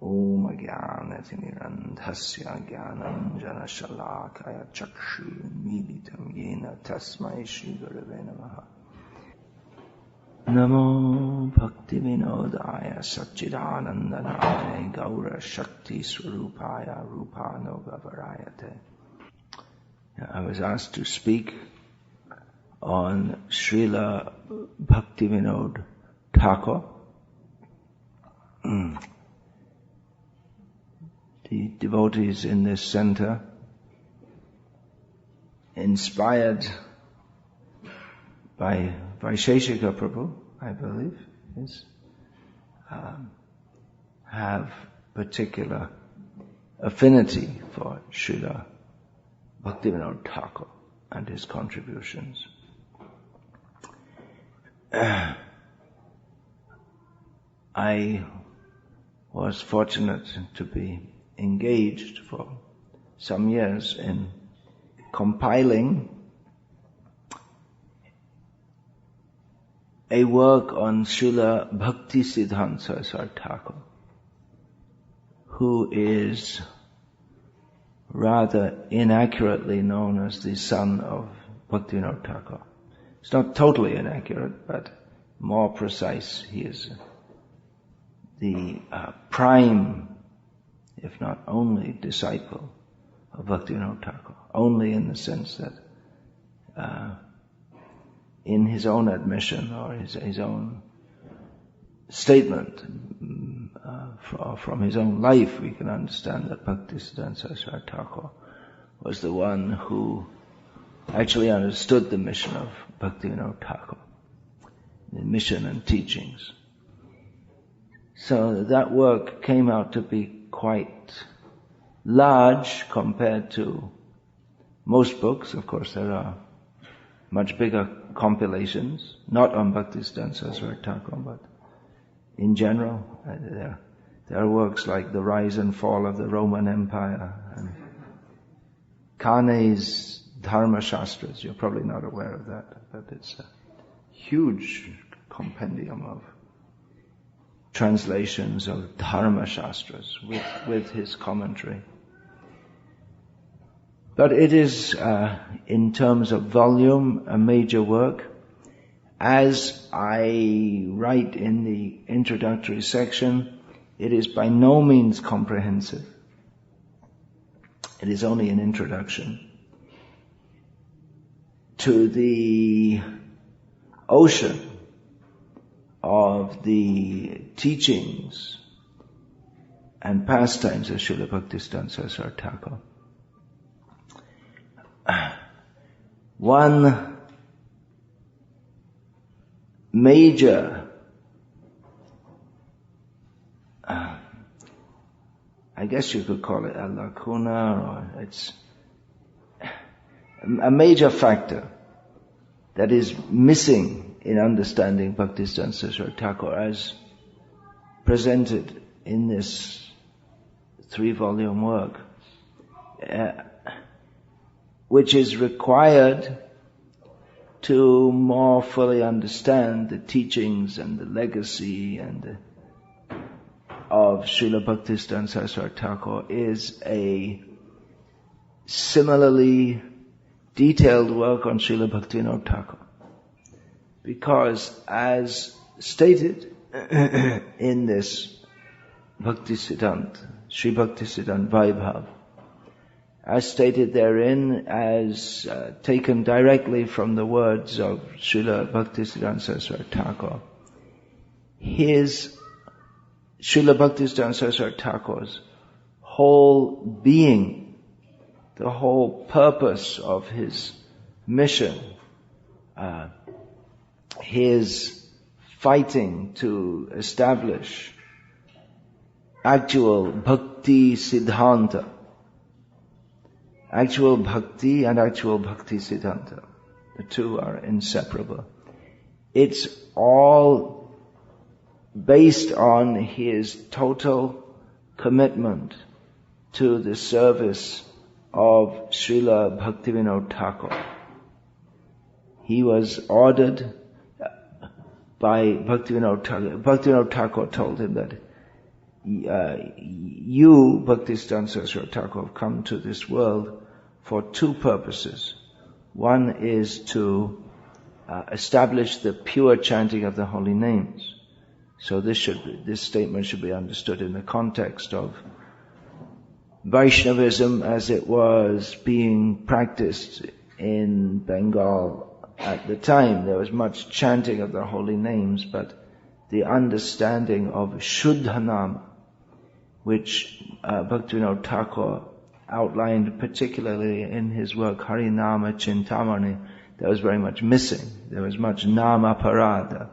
Om Ajnanatirandhasya Jnananjana Shalakaya Chakshi Militam Yena Tasmai Shri Gurave Namaha. Namo Bhaktivinodaya Satchidanandanaaya Gaura Shakti Swarupaya Rupano Gavarayate. I was asked to speak on Srila Bhaktivinoda Thakur, the devotees in this center, inspired by Vaisheshika Prabhu, I believe, have particular affinity for Srila Bhaktivinoda Thakur and his contributions. I was fortunate to be engaged for some years in compiling a work on Srila Bhaktisiddhanta Saraswati Thakur, who is rather inaccurately known as the son of Bhaktivinoda Thakur. It's not totally inaccurate, but more precise. He is the prime, if not only, disciple of Bhaktivinoda Thakur. Only in the sense that in his own admission or his own statement from his own life, we can understand that Bhaktisiddhanta Saraswati Thakur was the one who actually understood the mission of Bhaktivinoda Thakur, the mission and teachings. So that work came out to be quite large compared to most books. Of course, there are much bigger compilations, not on Bhaktisiddhanta Saraswati Thakur, but in general. There are works like The Rise and Fall of the Roman Empire and Kane's Dharma Shastras. You're probably not aware of that, but it's a huge compendium of translations of Dharma Shastras with his commentary. But it is, in terms of volume, a major work. As I write in the introductory section, it is by no means comprehensive. It is only an introduction to the ocean of the teachings and pastimes of Srila Bhaktisiddhanta Saraswati Thakur. One major, I guess you could call it a lacuna, or it's a major factor that is missing in understanding Bhaktisiddhanta Saraswati Thakur as presented in this 3-volume work, which is required to more fully understand the teachings and the legacy of Srila Bhaktisiddhanta Saraswati Thakur, is a similarly detailed work on Srila Bhaktivinoda Thakur. Because as stated in this Bhaktisiddhanta, Sri Bhaktisiddhanta Vaibhav, as stated therein, as taken directly from the words of Srila Bhaktisiddhanta Saraswati Thakur, Srila Bhaktisiddhanta Saraswati Thakur's whole being, the whole purpose of his mission, his fighting to establish actual Bhakti Siddhanta, actual Bhakti and actual Bhakti Siddhanta. The two are inseparable. It's all based on his total commitment to the service of Srila Bhaktivinoda Thakur. He was ordered by Bhaktivinoda Thakur. Bhaktivinoda Thakur told him that you, Bhaktisiddhanta Saraswati Thakur, have come to this world for two purposes. One is to establish the pure chanting of the holy names. So this statement should be understood in the context of Vaishnavism as it was being practiced in Bengal at the time. There was much chanting of the holy names, but the understanding of Shuddhanama, which Bhaktivinoda Thakur outlined particularly in his work Harinama Chintamani, that was very much missing. There was much Nama Parada,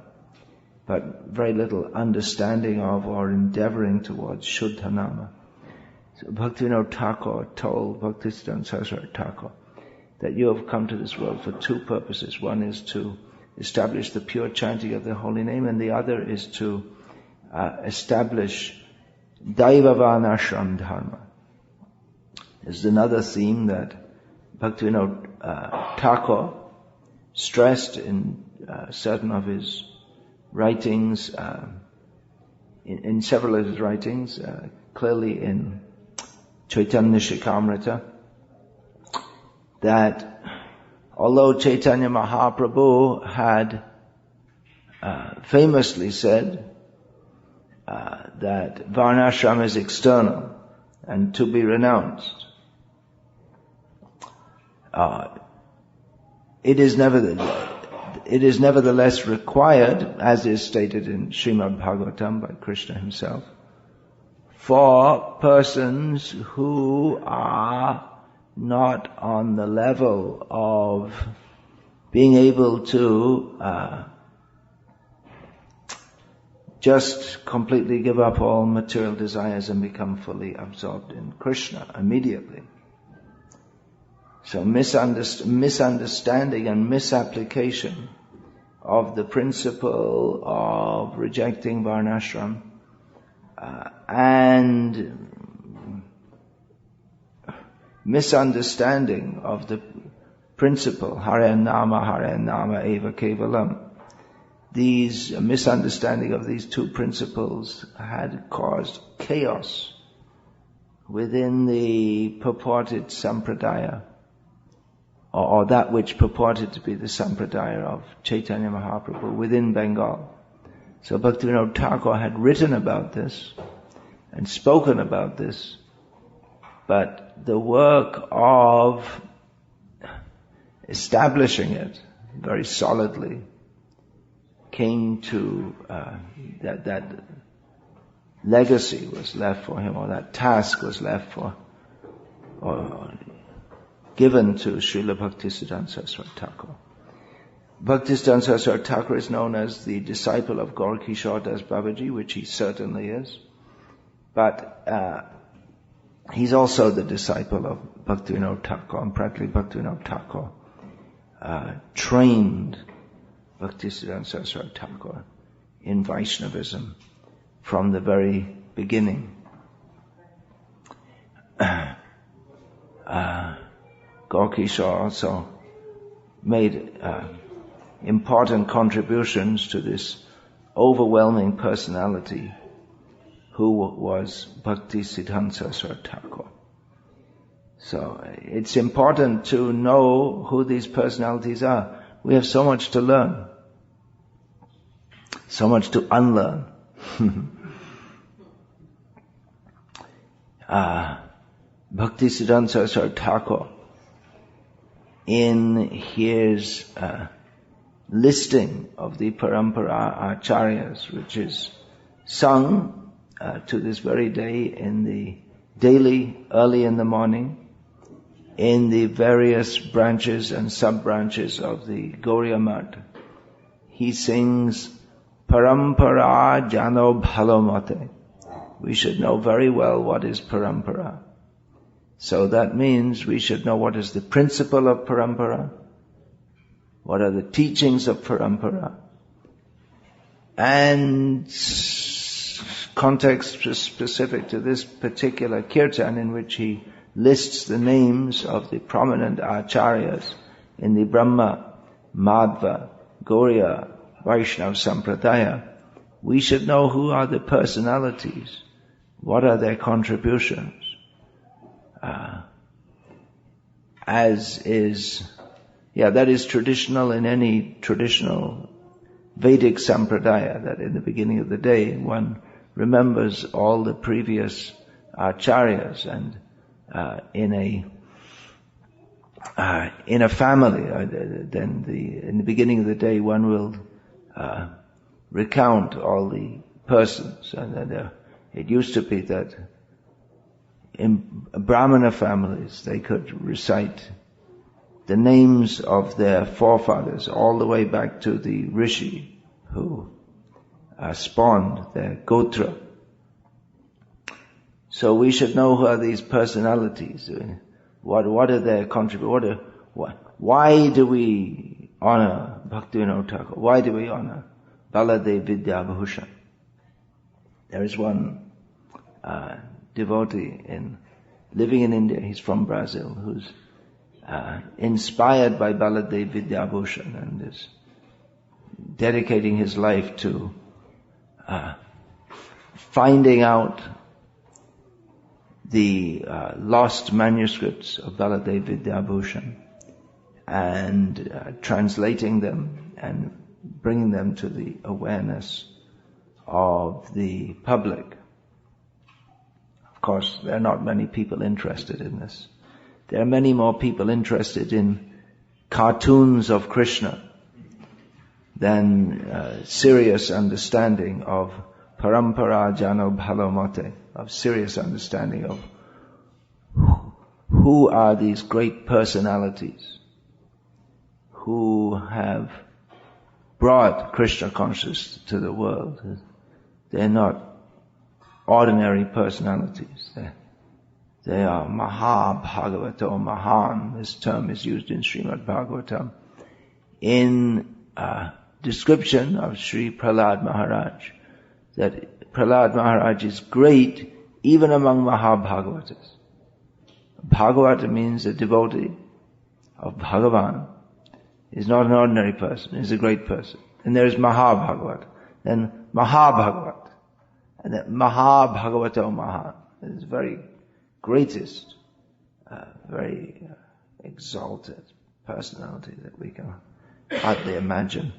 but very little understanding of or endeavoring towards Shuddhanama. So Bhaktivinoda Thakur told Bhaktisiddhanta Saraswati Thakur that you have come to this world for two purposes. One is to establish the pure chanting of the holy name, and the other is to establish Daivavan Dharma. There's another theme that Bhaktivinoda Thakur stressed in certain of his writings, in several of his writings, clearly in Chaitanya Shikamrita, that although Chaitanya Mahaprabhu had famously said that Varnashram is external and to be renounced, it is nevertheless required, as is stated in Srimad Bhagavatam by Krishna himself, for persons who are not on the level of being able to just completely give up all material desires and become fully absorbed in Krishna immediately. So misunderstanding and misapplication of the principle of rejecting Varnashram and misunderstanding of the principle Hare Nama Eva Kevalam. These misunderstanding of these two principles had caused chaos within the purported sampradaya, or that which purported to be the sampradaya of Chaitanya Mahaprabhu within Bengal. So Bhaktivinoda Thakur had written about this and spoken about this, but the work of establishing it very solidly came to, that legacy was left for him, or that task was left for, or given to Srila Bhaktisiddhanta Saraswati Thakur. Bhaktisiddhanta Saraswati Thakur is known as the disciple of Gaur Kishore Das Babaji, which he certainly is, but he's also the disciple of Bhaktivinoda Thakur, and practically Bhaktivinoda Thakur trained Bhaktisiddhanta Saraswati Thakur in Vaishnavism from the very beginning. Gaur Kishore also made important contributions to this overwhelming personality who was Bhaktisiddhanta Saraswati Thakur. So it's important to know who these personalities are. We have so much to learn, so much to unlearn. Bhaktisiddhanta Saraswati Thakur, in his listing of the Parampara Acharyas, which is sung to this very day in the daily, early in the morning, in the various branches and sub-branches of the Gauriya Math, he sings Parampara Jano Bhalomate. We should know very well what is Parampara. So that means we should know what is the principle of Parampara, what are the teachings of Parampara, and context specific to this particular kirtan, in which he lists the names of the prominent acharyas in the Brahma, Madhva, Gauriya, Vaishnava Sampradaya. We should know who are the personalities what are their contributions? That is traditional in any traditional Vedic sampradaya, that in the beginning of the day one remembers all the previous acharyas, and in a family, in the beginning of the day one will recount all the persons, and it used to be that in Brahmana families they could recite the names of their forefathers all the way back to the rishi who spawned their gotra. So we should know who are these personalities. What are their contributions? Why do we honor Bhaktivinoda Thakur? Why do we honor Baladev Vidyabhushan? There is one devotee living in India, he's from Brazil, who's inspired by Baladev Vidyabhushan and is dedicating his life to finding out the lost manuscripts of Baladev Vidyabhushan and translating them and bringing them to the awareness of the public. Of course, there are not many people interested in this. There are many more people interested in cartoons of Krishna than serious understanding of parampara jano bhalomote, of serious understanding of who are these great personalities who have brought Krishna consciousness to the world. They're not ordinary personalities. They are Maha Bhagavato Mahan. This term is used in Srimad Bhagavatam in description of Sri Prahlad Maharaj, that Prahlad Maharaj is great even among Mahabhagavatas. Bhagavata means a devotee of Bhagavan. He's not an ordinary person, he's a great person. And there is Mahabhagavata, then Mahabhagavat, and then Mahabhagavato Mahan. It's the very greatest, very exalted personality that we can hardly imagine.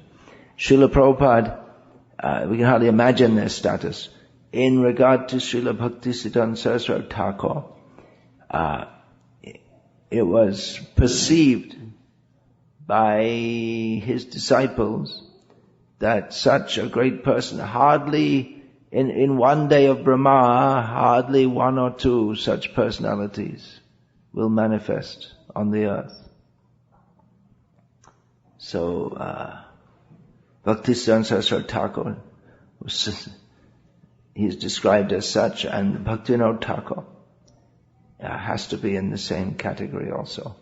Srila Prabhupada, we can hardly imagine their status. In regard to Srila Bhaktisiddhanta Saraswati Thakur, it was perceived by his disciples that such a great person, hardly in one day of Brahma, hardly one or two such personalities will manifest on the earth. So, Bhaktisiddhanta Saraswati Thakur, he is described as such, and Bhaktivinoda Thakur has to be in the same category also.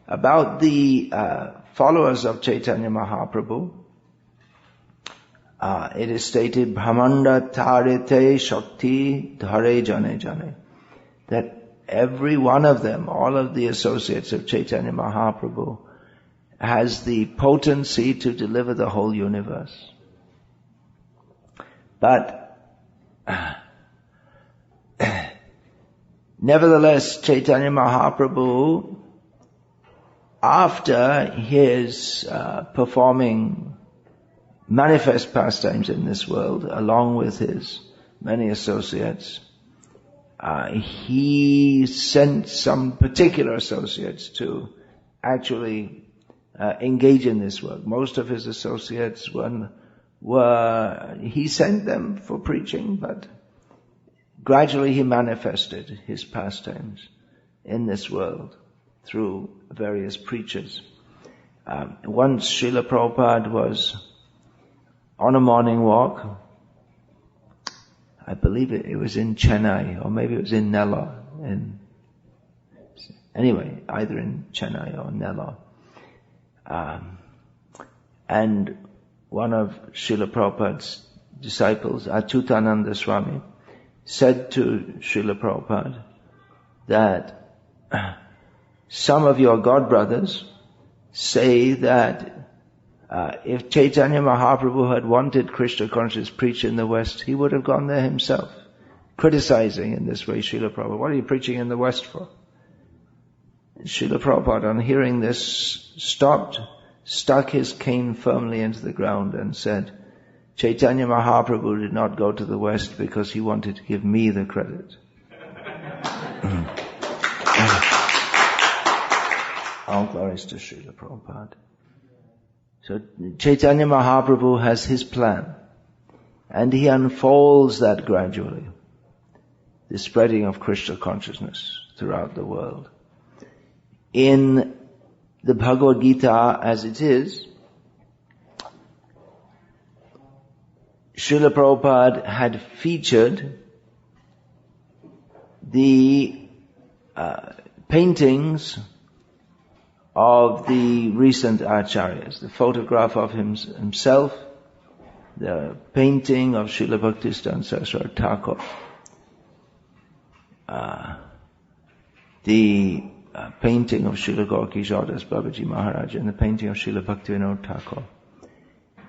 About the followers of Chaitanya Mahaprabhu, it is stated, Brahmanda Tarite Shakti Dhare Jane Jane, that every one of them, all of the associates of Chaitanya Mahaprabhu, has the potency to deliver the whole universe. But nevertheless, Chaitanya Mahaprabhu, after his performing manifest pastimes in this world, along with his many associates, he sent some particular associates to actually engage in this work. Most of his associates he sent them for preaching, but gradually he manifested his pastimes in this world through various preachers. Once Srila Prabhupada was on a morning walk, I believe it was in Chennai, or maybe it was in Nellore. Anyway, either in Chennai or Nellore. And one of Srila Prabhupada's disciples, Achyutananda Swami, said to Srila Prabhupada that some of your godbrothers say that if Chaitanya Mahaprabhu had wanted Krishna consciousness preached in the West, he would have gone there himself. criticizing in this way Srila Prabhupada. What are you preaching in the West for? Srila Prabhupada, on hearing this, stopped, stuck his cane firmly into the ground and said, Chaitanya Mahaprabhu did not go to the West because he wanted to give me the credit. All glories to Srila Prabhupada. So Chaitanya Mahaprabhu has his plan, and he unfolds that gradually, the spreading of Krishna consciousness throughout the world. In the Bhagavad Gita as it is, Srila Prabhupada had featured the paintings of the recent acharyas, the photograph of himself, the painting of Srila Bhaktisiddhanta Saraswati Thakur, the painting of Srila Gaurkishore Das Babaji Maharaj, and the painting of Srila Bhaktivinoda Thakur.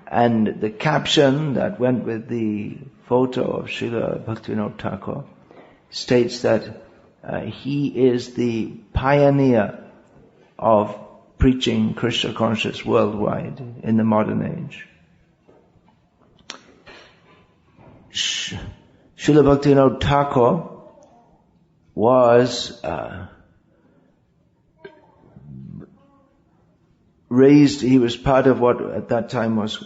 And the caption that went with the photo of Srila Bhaktivinoda Thakur states that he is the pioneer of preaching Krishna consciousness worldwide in the modern age. Srila Bhaktivinoda Thakur was raised, he was part of what at that time was,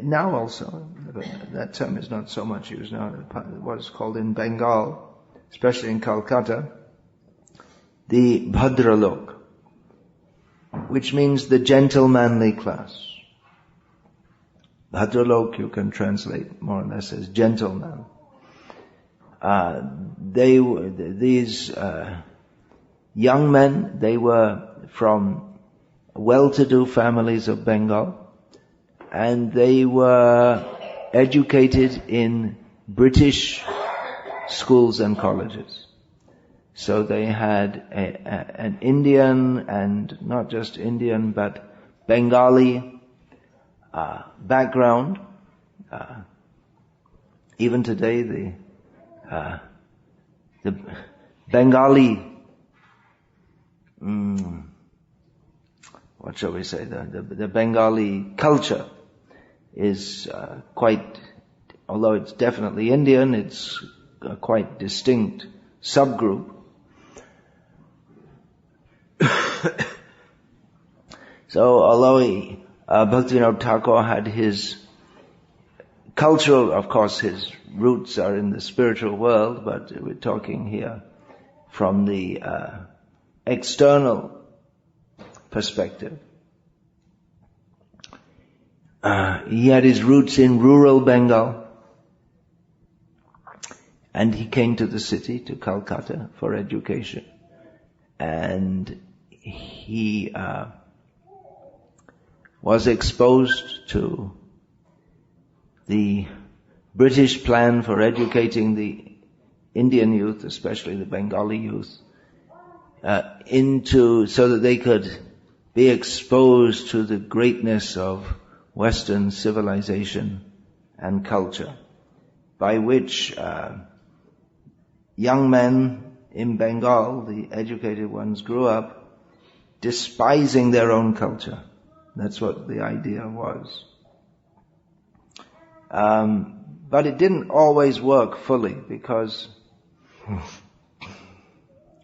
now also, but at that time is not so much used now, what is called in Bengal, especially in Calcutta, the Bhadralok, which means the gentlemanly class. Bhadralok you can translate more or less as gentleman. These young men, they were from well-to-do families of Bengal, and they were educated in British schools and colleges. So they had an Indian, and not just Indian, but Bengali background. Even today, the Bengali, what shall we say, the Bengali culture is quite, although it's definitely Indian, it's a quite distinct subgroup. So although Bhaktivinoda Thakur had his cultural, of course his roots are in the spiritual world, but we're talking here from the external perspective. He had his roots in rural Bengal, and he came to the city, to Calcutta, for education. And he was exposed to the British plan for educating the Indian youth, especially the Bengali youth, so that they could be exposed to the greatness of Western civilization and culture, by which young men in Bengal, the educated ones, grew up despising their own culture. That's what the idea was. But it didn't always work fully, because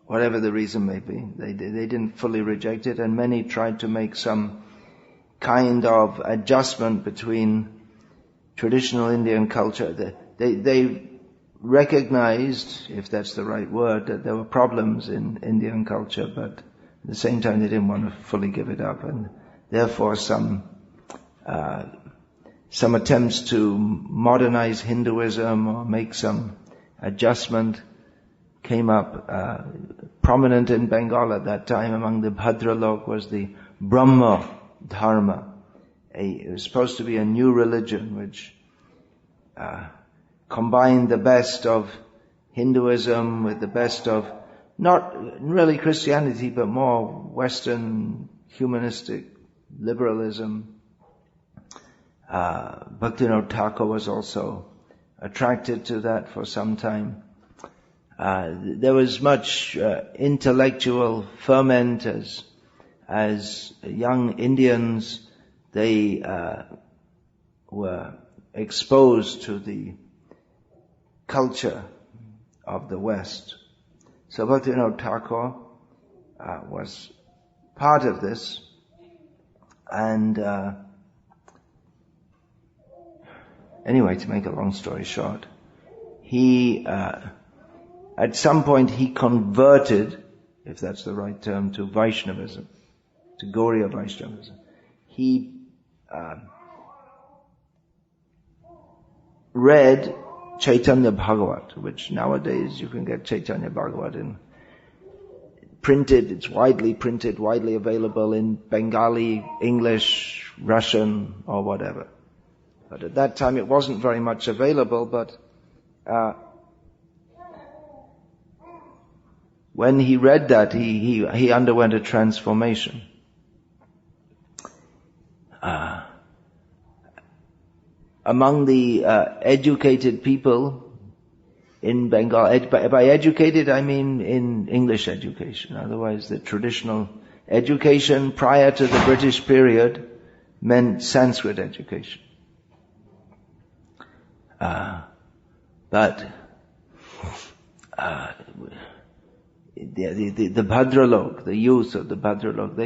whatever the reason may be, they didn't fully reject it, and many tried to make some kind of adjustment between traditional Indian culture. They recognized, if that's the right word, that there were problems in Indian culture, but at the same time they didn't want to fully give it up, and therefore some attempts to modernize Hinduism or make some adjustment came up. Prominent in Bengal at that time among the Bhadralok was the Brahma Dharma. It was supposed to be a new religion which combined the best of Hinduism with the best of, not really Christianity, but more Western humanistic liberalism. Bhaktivinoda Thakur was also attracted to that for some time. There was much intellectual ferment as young Indians. They were exposed to the culture of the West. So Bhaktivinoda Thakur was part of this, and anyway, to make a long story short, he at some point he converted, if that's the right term, to Vaishnavism, to Gauriya Vaishnavism. He read Chaitanya Bhagavat, which nowadays you can get Chaitanya Bhagavat in printed, it's widely printed, widely available in Bengali, English, Russian, or whatever. But at that time it wasn't very much available, but when he read that, he underwent a transformation. Among the educated people in Bengal, by educated I mean in English education. Otherwise, the traditional education prior to the British period meant Sanskrit education. But the Bhadralok, the youth of the Bhadralok,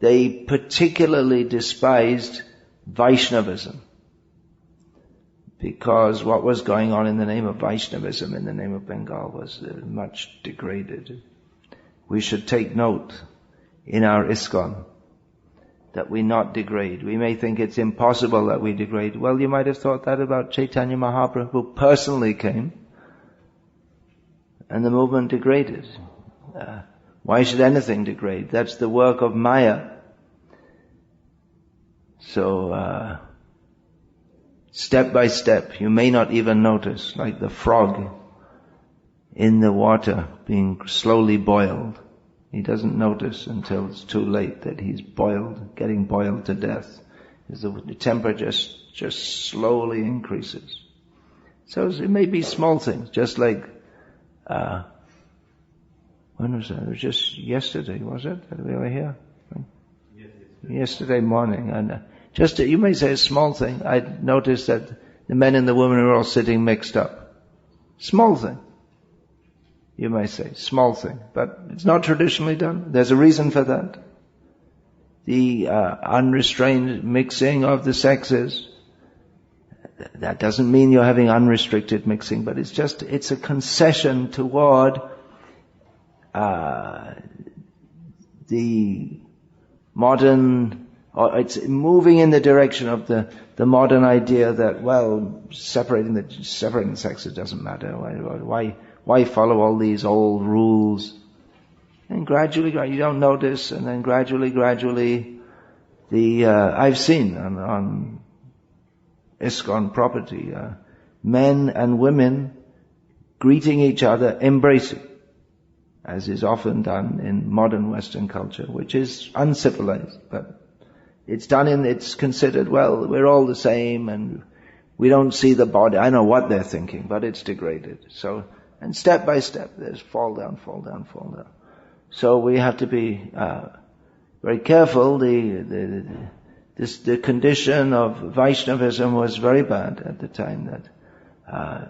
they particularly despised Vaishnavism, because what was going on in the name of Vaishnavism, in the name of Bengal, was much degraded. We should take note in our ISKCON that we not degrade. We may think it's impossible that we degrade. Well, you might have thought that about Chaitanya Mahaprabhu, who personally came, and the movement degraded. Why should anything degrade? That's the work of Maya. So, step by step, you may not even notice, like the frog in the water being slowly boiled. He doesn't notice until it's too late that he's boiled, getting boiled to death. The temperature just slowly increases. So it may be small things, just like, when was that? It was just yesterday, was it, that we were here? Yes, yesterday morning. And you may say a small thing. I noticed that the men and the women are all sitting mixed up. Small thing. You may say, small thing. But it's not traditionally done. There's a reason for that. The unrestrained mixing of the sexes. That doesn't mean you're having unrestricted mixing, but it's a concession toward the modern, or it's moving in the direction of the modern idea that, well, separating the sexes doesn't matter. Why follow all these old rules? And gradually, you don't notice, and then gradually, I've seen on ISKCON property, men and women greeting each other, embracing, as is often done in modern Western culture, which is uncivilized, but it's considered, well, we're all the same, and we don't see the body. I know what they're thinking, but it's degraded. So, and step by step, there's fall down. So we have to be very careful. The condition of Vaishnavism was very bad at the time, that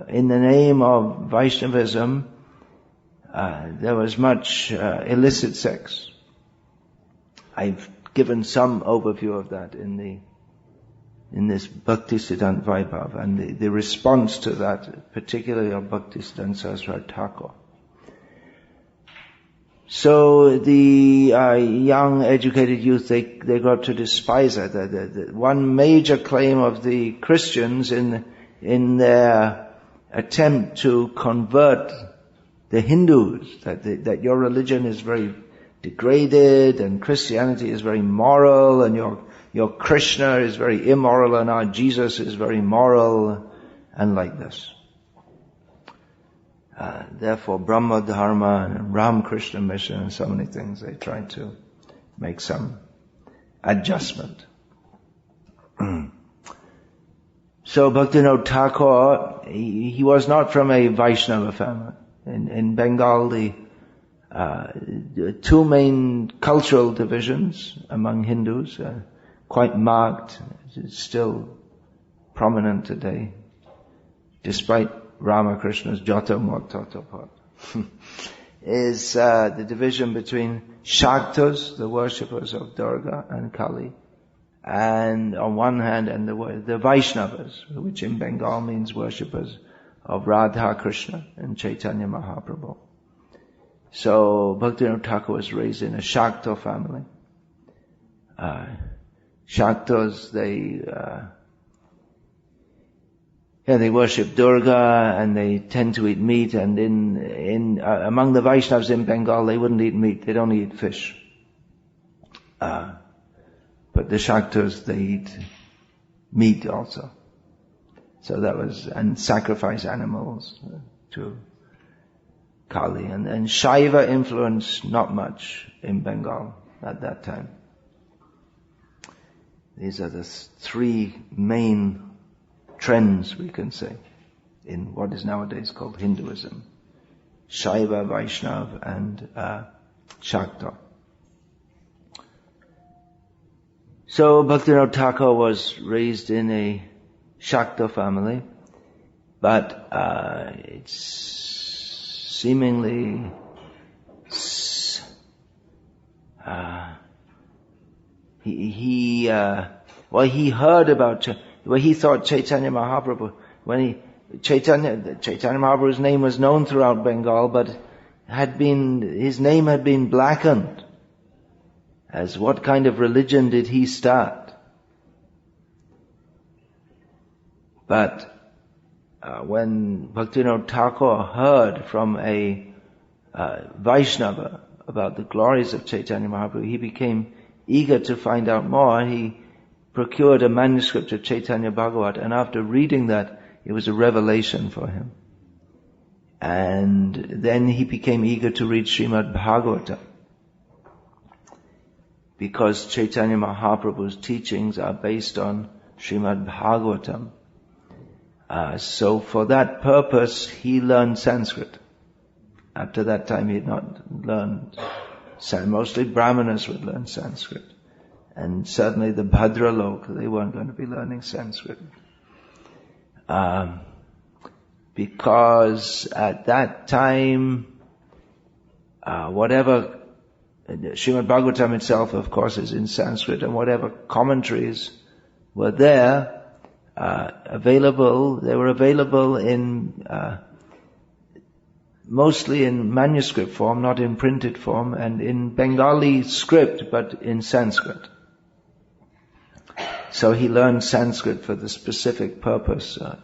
in the name of Vaishnavism, there was much illicit sex. I've given some overview of that in this Bhaktisiddhanta Vaibhav, and the response to that, particularly of Bhaktisiddhanta Saraswati Thakur. So the young educated youth, they go up to despise it. The one major claim of the Christians in their attempt to convert the Hindus, that your religion is very degraded and Christianity is very moral, and your Krishna is very immoral and our Jesus is very moral, and like this. Therefore, Brahma Dharma and Ram Krishna Mission and so many things, they try to make some adjustment. So Bhaktivinoda Thakur, he was not from a Vaishnava family. In Bengal, the two main cultural divisions among Hindus are quite marked. It's still prominent today, despite Ramakrishna's Jata Mototopat. Is the division between Shaktas, the worshippers of Durga and Kali, and on one hand, and the Vaishnavas, which in Bengal means worshippers of Radha Krishna and Chaitanya Mahaprabhu. So Bhaktivinoda Thakur was raised in a Shakta family. Shaktas, they worship Durga and they tend to eat meat, and among the Vaishnavas in Bengal, they wouldn't eat meat, they'd only eat fish. But the Shaktas, they eat meat also. So and sacrifice animals to Kali. And Shaiva influence not much in Bengal at that time. These are the three main trends, we can say, in what is nowadays called Hinduism. Shaiva, Vaishnava, and Shakta. So Bhaktivinoda Thakur was raised in a Shakta family, but it's seemingly he heard about he thought Chaitanya Mahaprabhu, Chaitanya Mahaprabhu's name was known throughout Bengal, but his name had been blackened. As what kind of religion did he start? But when Bhaktivinoda Thakur heard from a Vaishnava about the glories of Chaitanya Mahaprabhu, he became eager to find out more. He procured a manuscript of Chaitanya Bhagavat, and after reading that, it was a revelation for him. And then he became eager to read Srimad Bhagavatam, because Chaitanya Mahaprabhu's teachings are based on Srimad Bhagavatam. So for that purpose, he learned Sanskrit. After that time, he had not learned Sanskrit. Mostly Brahmanas would learn Sanskrit. And certainly the Bhadralok, they weren't going to be learning Sanskrit. Because at that time, whatever, Srimad Bhagavatam itself, of course, is in Sanskrit, and whatever commentaries were there, they were available in, mostly in manuscript form, not in printed form, and in Bengali script, but in Sanskrit. So he learned Sanskrit for the specific purpose, by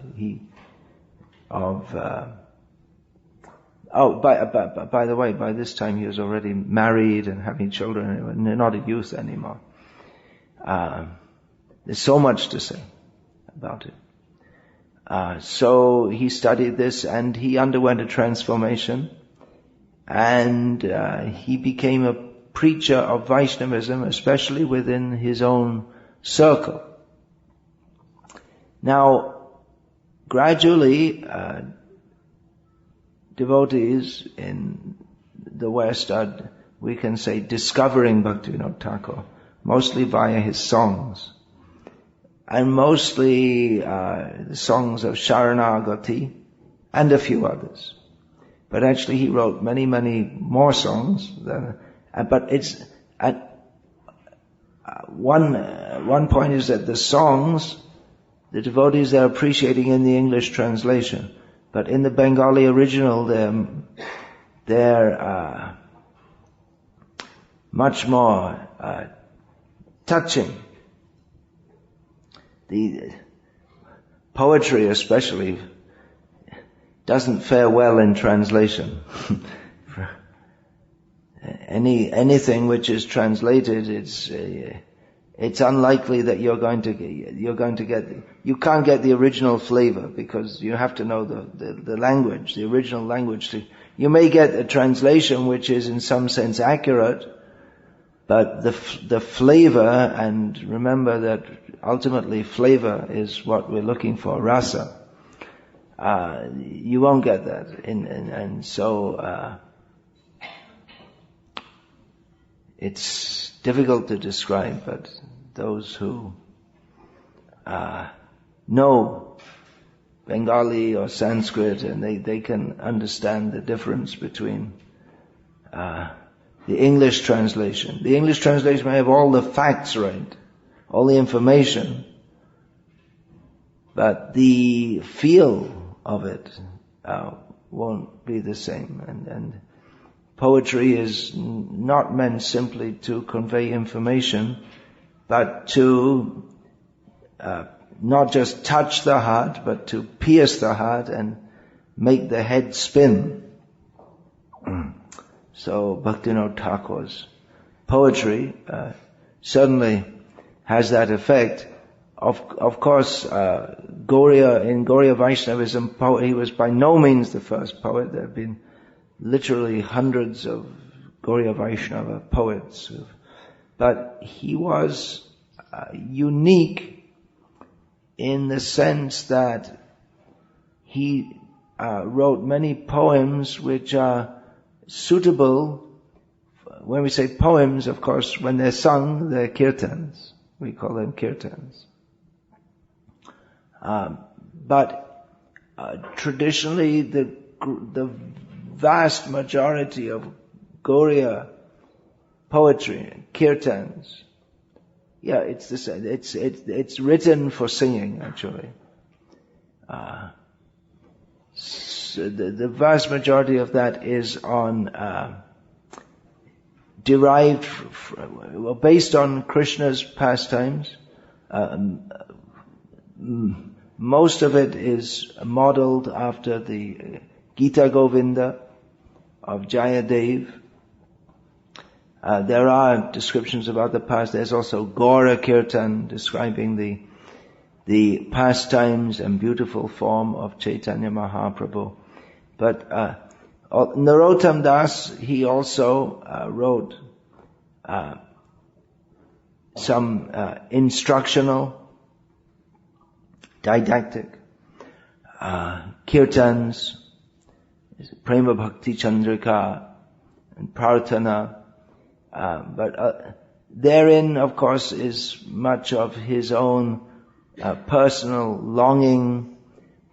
the way, by this time he was already married and having children, not a youth anymore. There's so much to say about it. So he studied this and he underwent a transformation, and he became a preacher of Vaishnavism, especially within his own circle. Now, gradually, devotees in the West are, we can say, discovering Bhaktivinoda Thakur, mostly via his songs, and mostly the songs of Sharanagati and a few others. But actually he wrote many, many more songs but it's one point is that the songs, the devotees are appreciating in the English translation, but in the Bengali original they're much more touching. The poetry especially doesn't fare well in translation. Anything which is translated, it's unlikely that you can't get the original flavor, because you have to know the language, the original language. You may get a translation which is in some sense accurate, but the flavor, and remember that ultimately flavor is what we're looking for, rasa. You won't get that. And so, it's difficult to describe, but those who know Bengali or Sanskrit, and they can understand the difference between the English translation. The English translation may have all the facts right, all the information, but the feel of it won't be the same. And poetry is not meant simply to convey information, but to not just touch the heart, but to pierce the heart and make the head spin. So Bhaktivinoda Thakur's poetry certainly has that effect. Of course, in Gauriya Vaishnavism, he was by no means the first poet. There have been literally hundreds of Gauriya Vaishnava poets. But he was unique in the sense that he wrote many poems which are suitable. When we say poems, of course, when they're sung, they're kirtans. We call them kirtans. But traditionally, the vast majority of Gauriya poetry, kirtans, it's the same. It's written for singing, actually. So the vast majority of that is derived based on Krishna's pastimes. Most of it is modeled after the Gita Govinda of Jayadev. There are descriptions about the past. There's also Gaura Kirtan describing the pastimes and beautiful form of Chaitanya Mahaprabhu. But Narottam Das, he also wrote some instructional, didactic kirtans, Prema Bhakti Chandrika and Prarthana. But therein, of course, is much of his own personal longing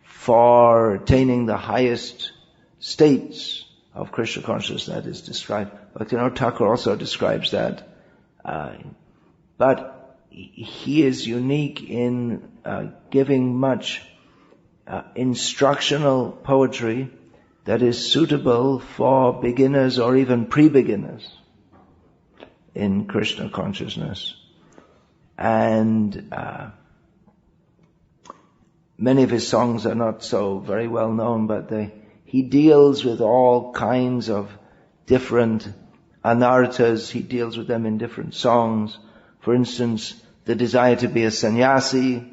for attaining the highest states of Krishna consciousness that is described. Bhaktivinoda Thakur also describes that. But he is unique in giving much instructional poetry that is suitable for beginners or even pre-beginners in Krishna consciousness. And many of his songs are not so very well known, but he deals with all kinds of different anarthas. He deals with them in different songs. For instance, the desire to be a sannyasi,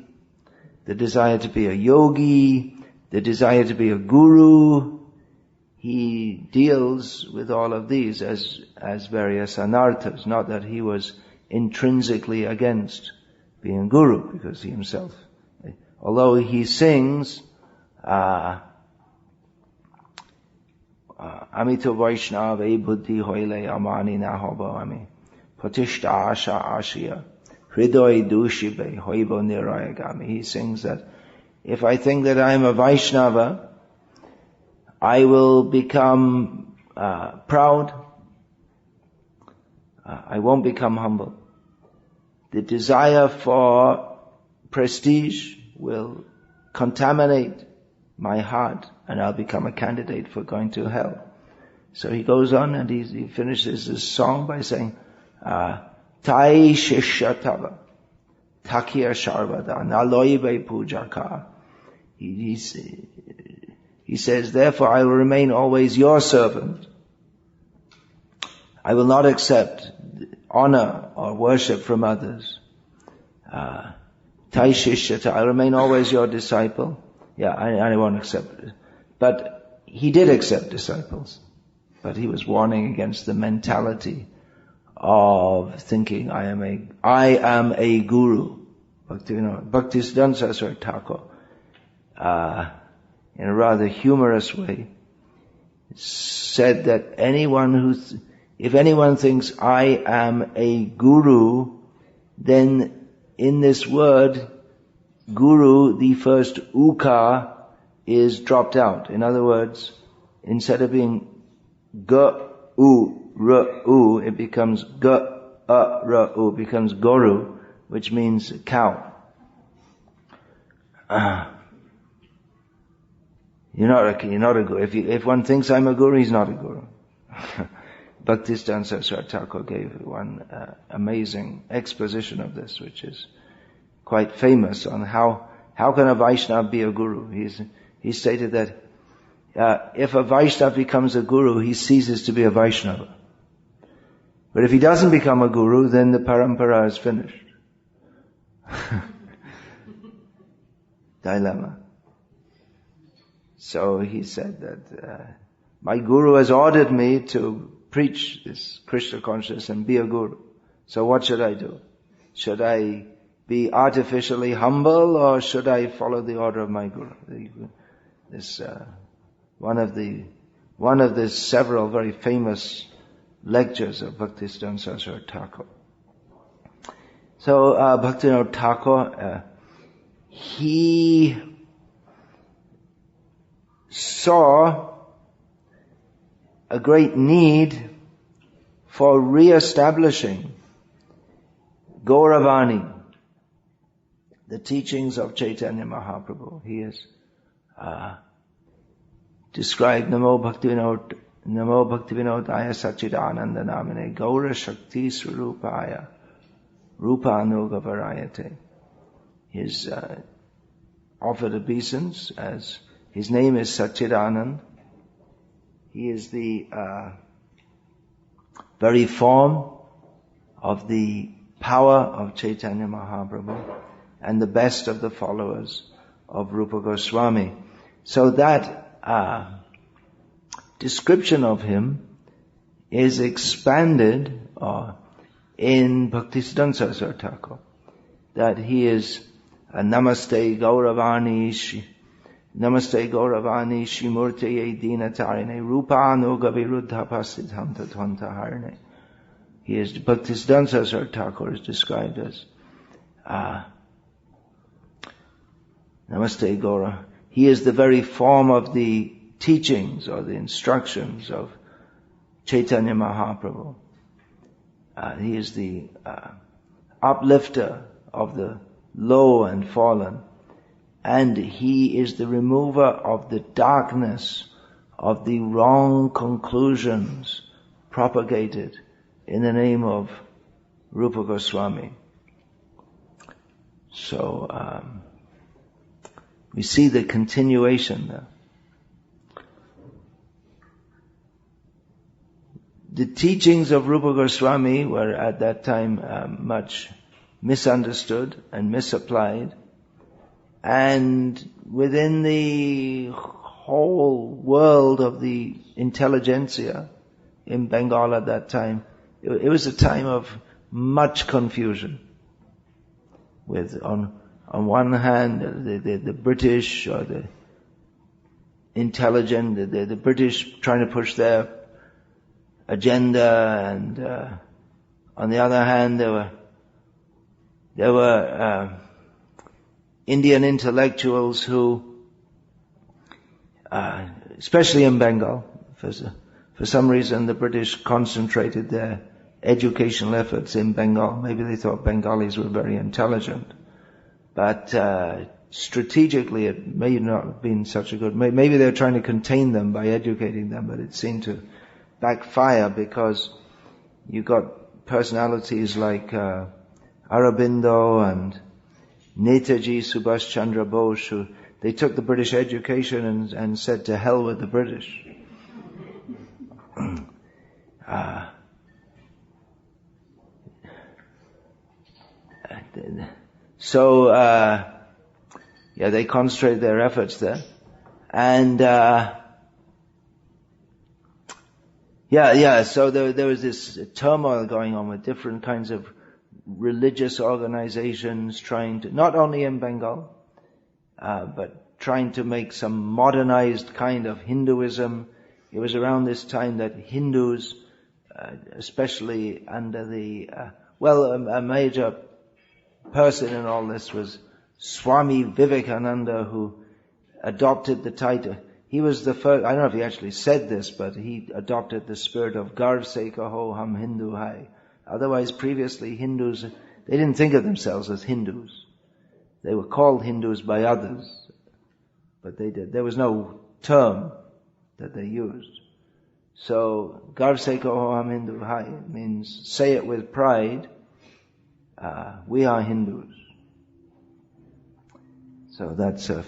the desire to be a yogi, the desire to be a guru. He deals with all of these as various anarthas. Not that he was intrinsically against being guru, because he himself, although he sings Amito Vaishnava buddhi hoile amani na hobo ami patishta asha ashiya hridoy dushibe hoibo nirayagami. He sings that if I think that I am a Vaishnava, I will become proud. I won't become humble. The desire for prestige will contaminate my heart, and I'll become a candidate for going to hell. So he goes on and he finishes his song by saying, Tai Shishya Tava, Takia Sharvada, Naloibe Pujaka. He says, therefore I will remain always your servant. I will not accept honor or worship from others. Tai Shishya, I remain always your disciple. I won't accept it. But he did accept disciples. But he was warning against the mentality of thinking, I am a guru. Bhaktivinoda Saraswati Thakur in a rather humorous way, said that if anyone thinks I am a guru, then in this word, guru, the first uka is dropped out. In other words, instead of being G-U-R-U, it becomes G-A-R-U, becomes Guru, which means cow. You're not a guru. If one thinks I'm a guru, he's not a guru. Bhaktivinoda Saraswati Thakur gave one amazing exposition of this, which is quite famous on how can a Vaishnava be a guru. He stated that if a Vaishnava becomes a guru, he ceases to be a Vaishnava. But if he doesn't become a guru, then the parampara is finished. Dilemma. So he said that my guru has ordered me to preach this Krishna consciousness and be a guru. So what should I do? Should I be artificially humble, or should I follow the order of my guru? This one of the several very famous lectures of Bhaktivinoda Saraswati Thakur. So Bhaktivinoda Thakur, he saw a great need for re-establishing Gauravani, the teachings of Chaitanya Mahaprabhu. He is described Namo Bhaktivinodaya Sachidananda Namine Gaura Shakti Swarupaya Rupanuga Varayate. He is offered obeisance as his name is Sachidanand. He is the very form of the power of Chaitanya Mahaprabhu and the best of the followers of Rupa Goswami. So that description of him is expanded in Bhaktivinoda Saraswati Thakur, that he is Namaste Gauravani Shimurtaye Dinatarine Rupanuga Viruddha Pasidhanta Tvantaharne. He is, Bhaktivinoda Saraswati Thakur is described as Namaste Gaura. He is the very form of the teachings or the instructions of Chaitanya Mahaprabhu. He is the uplifter of the low and fallen. And he is the remover of the darkness of the wrong conclusions propagated in the name of Rupa Goswami. So, we see the continuation there. The teachings of Rupa Goswami were at that time much misunderstood and misapplied. And within the whole world of the intelligentsia in Bengal at that time, it was a time of much confusion. With on one hand the British or the intelligent, the British trying to push their agenda, and on the other hand there were Indian intellectuals who, especially in Bengal, for some reason the British concentrated their educational efforts in Bengal. Maybe they thought Bengalis were very intelligent. But strategically it may not have been such a good... Maybe they were trying to contain them by educating them, but it seemed to backfire, because you got personalities like Aurobindo and Netaji Subhash Chandra Bose, who they took the British education and said to hell with the British. So they concentrated their efforts there. And so there was this turmoil going on with different kinds of religious organizations trying to, not only in Bengal, but trying to make some modernized kind of Hinduism. It was around this time that Hindus, especially under a major person in all this was Swami Vivekananda, who adopted the title. He was the first, I don't know if he actually said this, but he adopted the spirit of Garv Se Kaho Hum Hindu Hai. Otherwise, previously, Hindus, they didn't think of themselves as Hindus. They were called Hindus by others, but there was no term that they used. So, Garv Se Kaho Hum Hindu Hai means, say it with pride, we are Hindus. So that's a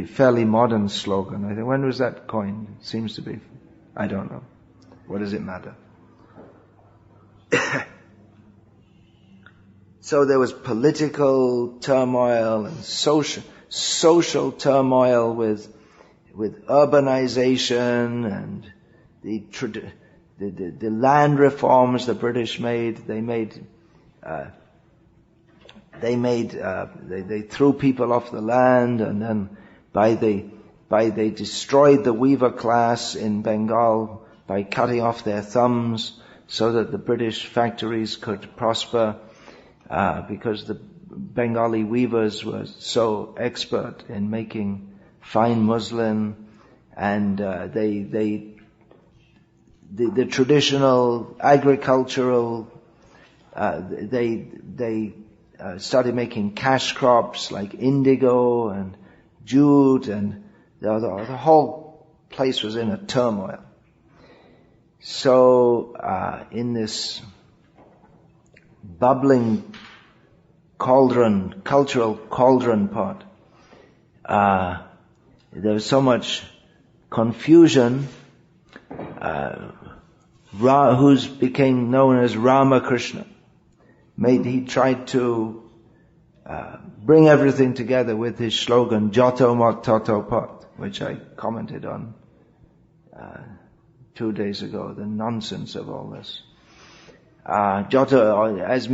fairly modern slogan. I think, when was that coined? It seems to be, I don't know. What does it matter? So there was political turmoil and social turmoil with urbanization and the land reforms the British made. They threw people off the land, and then they destroyed the weaver class in Bengal by cutting off their thumbs so that the British factories could prosper, because the Bengali weavers were so expert in making fine muslin, and the traditional agricultural, they started making cash crops like indigo and jute, and the whole place was in a turmoil. So in this bubbling cultural cauldron pot, there was so much confusion. Who's became known as Ramakrishna, he tried to bring everything together with his slogan, Joto Mot Toto Pot, which I commented on 2 days ago, the nonsense of all this. Joto, as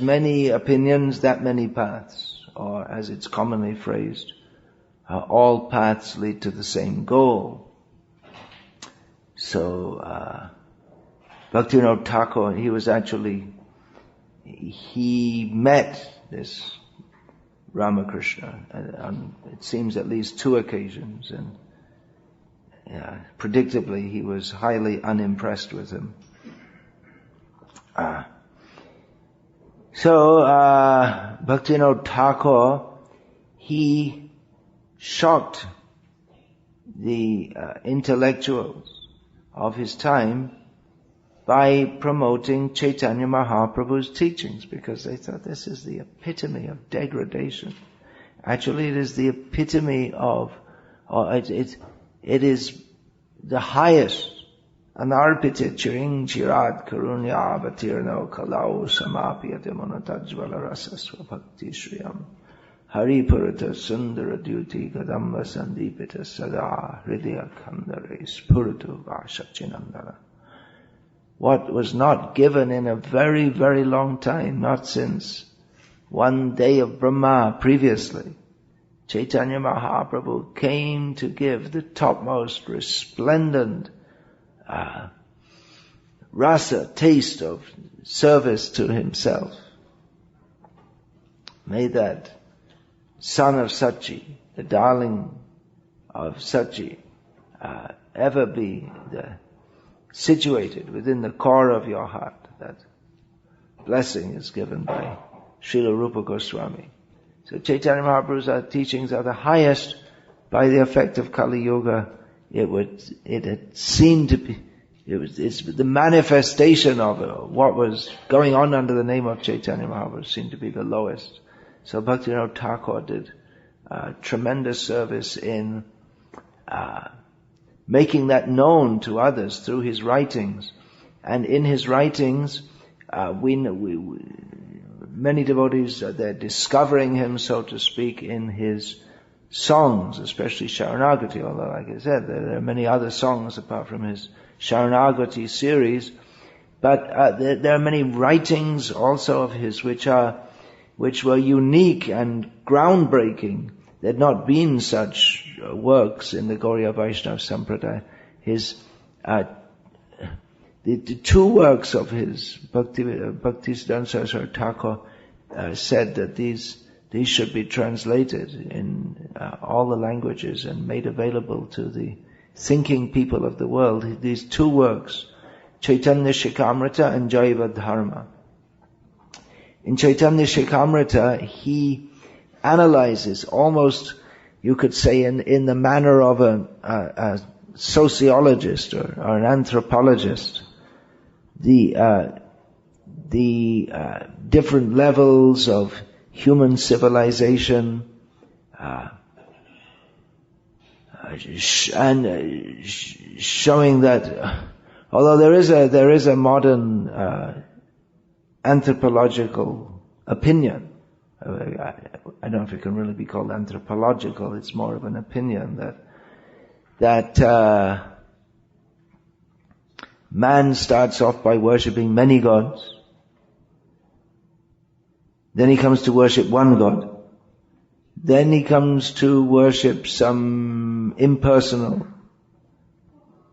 many opinions, that many paths, or as it's commonly phrased, all paths lead to the same goal. So, Bhaktivinoda Thakur, he met this Ramakrishna on, it seems, at least 2 occasions, and predictably he was highly unimpressed with him. So Bhaktivinoda Thakur, he shocked the intellectuals of his time by promoting Chaitanya Mahaprabhu's teachings, because they thought this is the epitome of degradation. Actually, it is the epitome of, it is the highest. Anarpite chiring chirad karunya avatirno kalau samapyate monatajvala rasasva bhakti shriyam hari purata sundara duti gadamba sandipita sada hridaya kandare spuratu vasachinandana. What was not given in a very, very long time, not since one day of Brahma previously, Chaitanya Mahaprabhu came to give the topmost resplendent rasa, taste of service to himself. May that son of Sachi, the darling of Sachi, ever be situated within the core of your heart. That blessing is given by Srila Rupa Goswami. So Chaitanya Mahaprabhu's teachings are the highest. By the effect of Kali Yuga, it had seemed to be, it's the manifestation of what was going on under the name of Chaitanya Mahaprabhu seemed to be the lowest. So Bhaktivinoda Thakur did tremendous service in making that known to others through his writings. And in his writings, many devotees, they're discovering him, so to speak, in his songs, especially Sharanagati, although, like I said, there are many other songs apart from his Sharanagati series. But there are many writings also of his which were unique and groundbreaking there'd not been such works in the Gauriya Vaishnava Sampradaya. The two works of his, Bhaktisiddhanta Saraswati Thakur said that these should be translated in all the languages and made available to the thinking people of the world. These two works, Chaitanya Shikamrita and Jaiva Dharma. In Chaitanya Shikamrita, he analyzes almost, you could say, in the manner of a sociologist or an anthropologist, the different levels of human civilization, and showing that although there is a modern anthropological opinion, I don't know if it can really be called anthropological, it's more of an opinion that man starts off by worshipping many gods, then he comes to worship one god, then he comes to worship some impersonal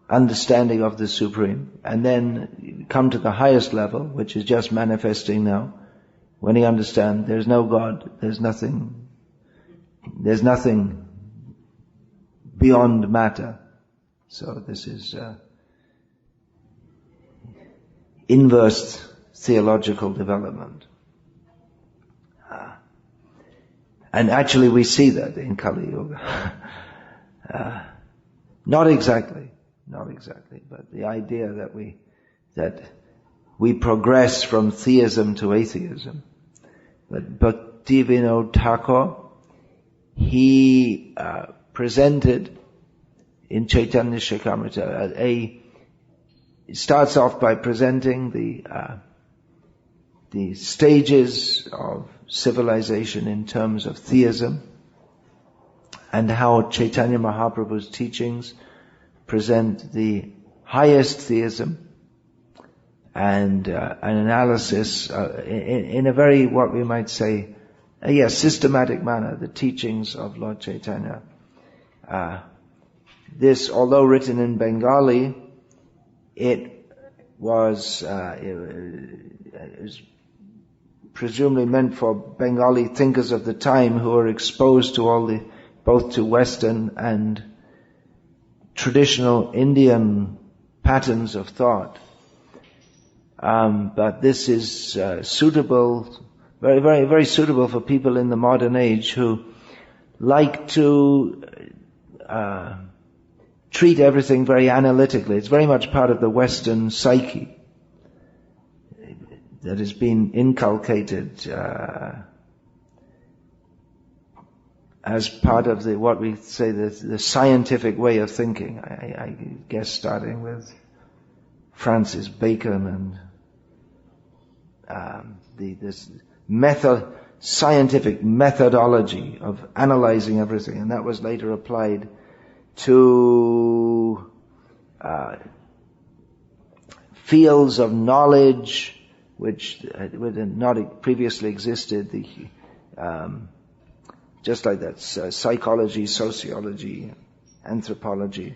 understanding of the Supreme, and then come to the highest level, which is just manifesting now, when he understands there's no God, there's nothing beyond matter. So this is inverse theological development. And actually we see that in Kali Yuga. Not exactly, but the idea that we progress from theism to atheism. But Bhaktivinoda Thakur, he presented in Chaitanya Shikamrita it starts off by presenting the stages of civilization in terms of theism, and how Chaitanya Mahaprabhu's teachings present the highest theism, and an analysis in a very, what we might say, systematic manner, the teachings of Lord Chaitanya. This, although written in Bengali, it was presumably meant for Bengali thinkers of the time who were exposed to both to Western and traditional Indian patterns of thought. But this is suitable, very, very, very suitable for people in the modern age who like to treat everything very analytically. It's very much part of the Western psyche that has been inculcated as part of what we say the scientific way of thinking. I guess starting with Francis Bacon and this scientific methodology of analyzing everything, and that was later applied to fields of knowledge which would not previously existed, just like that, psychology, sociology, anthropology.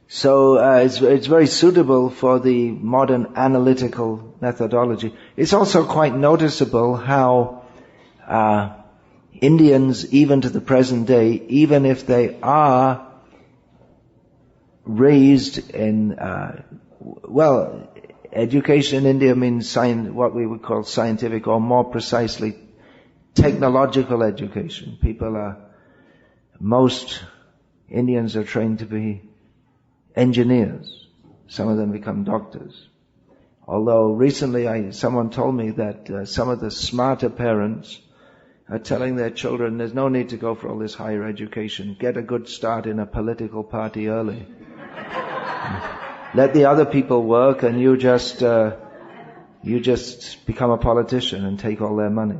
So it's very suitable for the modern analytical methodology. It's also quite noticeable how Indians, even to the present day, even if they are raised in, education in India means what we would call scientific, or more precisely, technological education. Most Indians are trained to be engineers. Some of them become doctors. Although recently someone told me that some of the smarter parents are telling their children there's no need to go for all this higher education. Get a good start in a political party early. Let the other people work, and you just become a politician and take all their money.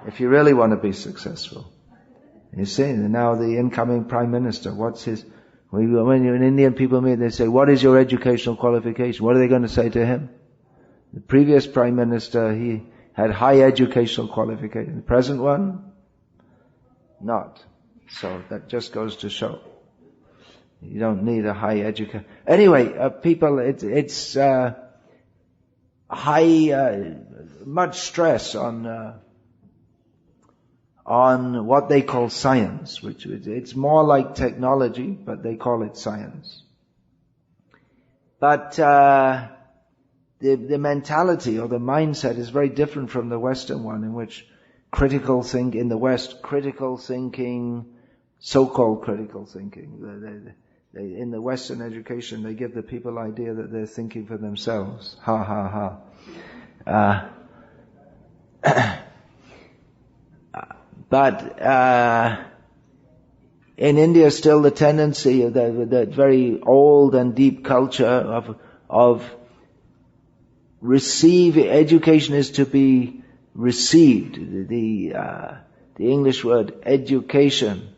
If you really want to be successful. You see, now the incoming Prime Minister, when Indian people meet, they say, what is your educational qualification? What are they going to say to him? The previous Prime Minister, he had high educational qualification. The present one, not. So that just goes to show. You don't need a high education. Anyway, people, it's much stress on what they call science, which it's more like technology, but they call it science. But the mentality or the mindset is very different from the Western one, in which in the West, critical thinking, so-called critical thinking. In the Western education, they give the people the idea that they're thinking for themselves. Ha ha ha. But in India, still the tendency of that very old and deep culture of education is to be received. The English word education,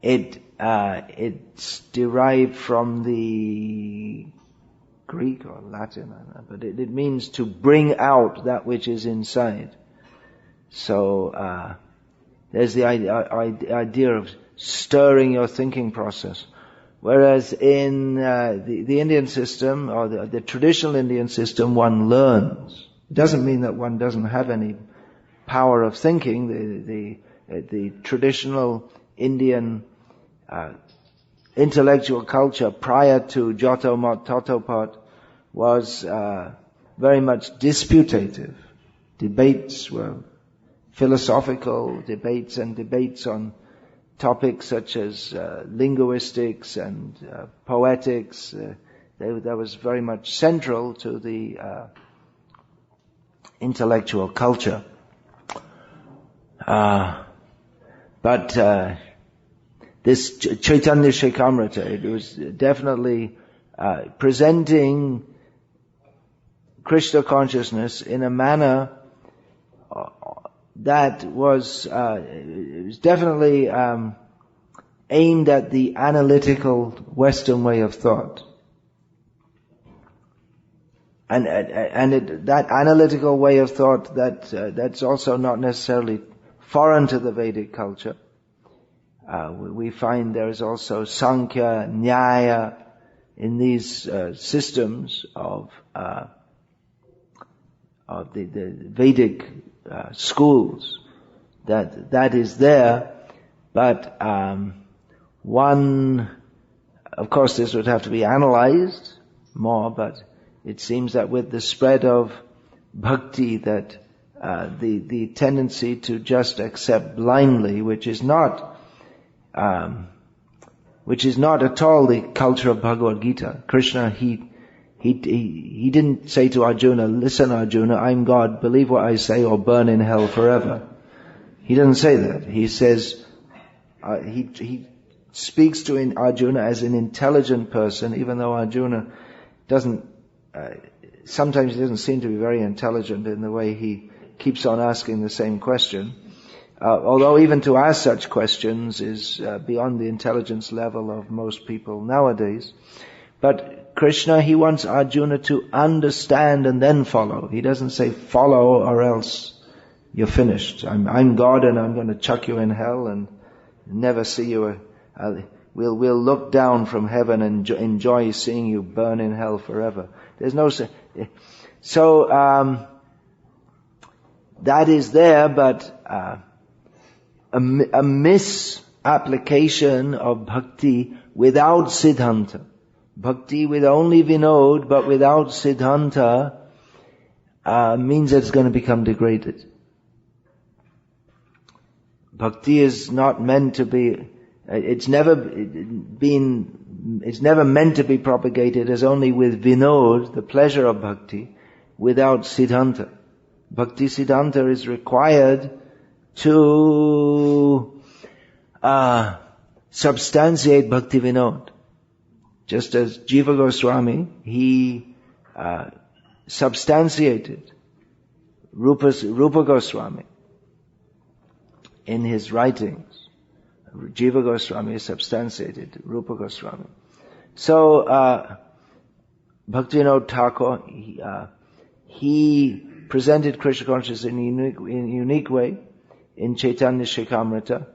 it's derived from the Greek or Latin, but it means to bring out that which is inside. So there's the idea of stirring your thinking process. Whereas in the Indian system, or the traditional Indian system, one learns. It doesn't mean that one doesn't have any power of thinking. The traditional Indian intellectual culture prior to Joto Mot Toto Pot was very much disputative. Debates were philosophical debates and debates on topics such as linguistics and poetics. That was very much central to the intellectual culture. But this Chaitanya Shekamrita, it was definitely presenting Krishna consciousness in a manner that was definitely aimed at the analytical Western way of thought. And that analytical way of thought, that's also not necessarily foreign to the Vedic culture. We find there is also Sankhya, Nyaya in these systems of the Vedic schools. That is there, but one, of course, this would have to be analyzed more, but it seems that with the spread of bhakti, that the tendency to just accept blindly, which is not at all the culture of Bhagavad Gita. Krishna, he didn't say to Arjuna, "Listen, Arjuna, I'm God, believe what I say or burn in hell forever." He doesn't say that. He says, he speaks to Arjuna as an intelligent person, even though Arjuna sometimes he doesn't seem to be very intelligent in the way he keeps on asking the same question. Although even to ask such questions is beyond the intelligence level of most people nowadays. But Krishna, he wants Arjuna to understand and then follow. He doesn't say follow or else you're finished. I'm God and I'm going to chuck you in hell and never see you. We'll look down from heaven and enjoy seeing you burn in hell forever. There's no... So, that is there, but a misapplication of bhakti without siddhanta. Bhakti with only vinod, but without siddhanta, means that it's going to become degraded. Bhakti is not meant to be, it's never meant to be propagated as only with vinod, the pleasure of bhakti, without siddhanta. Bhakti siddhanta is required to substantiate Bhaktivinoda. Just as Jiva Goswami, he substantiated Rupa Goswami in his writings. Jiva Goswami substantiated Rupa Goswami. So Bhaktivinoda Thakur, he presented Krishna consciousness in a unique way. in Chaitanya Shikamrita,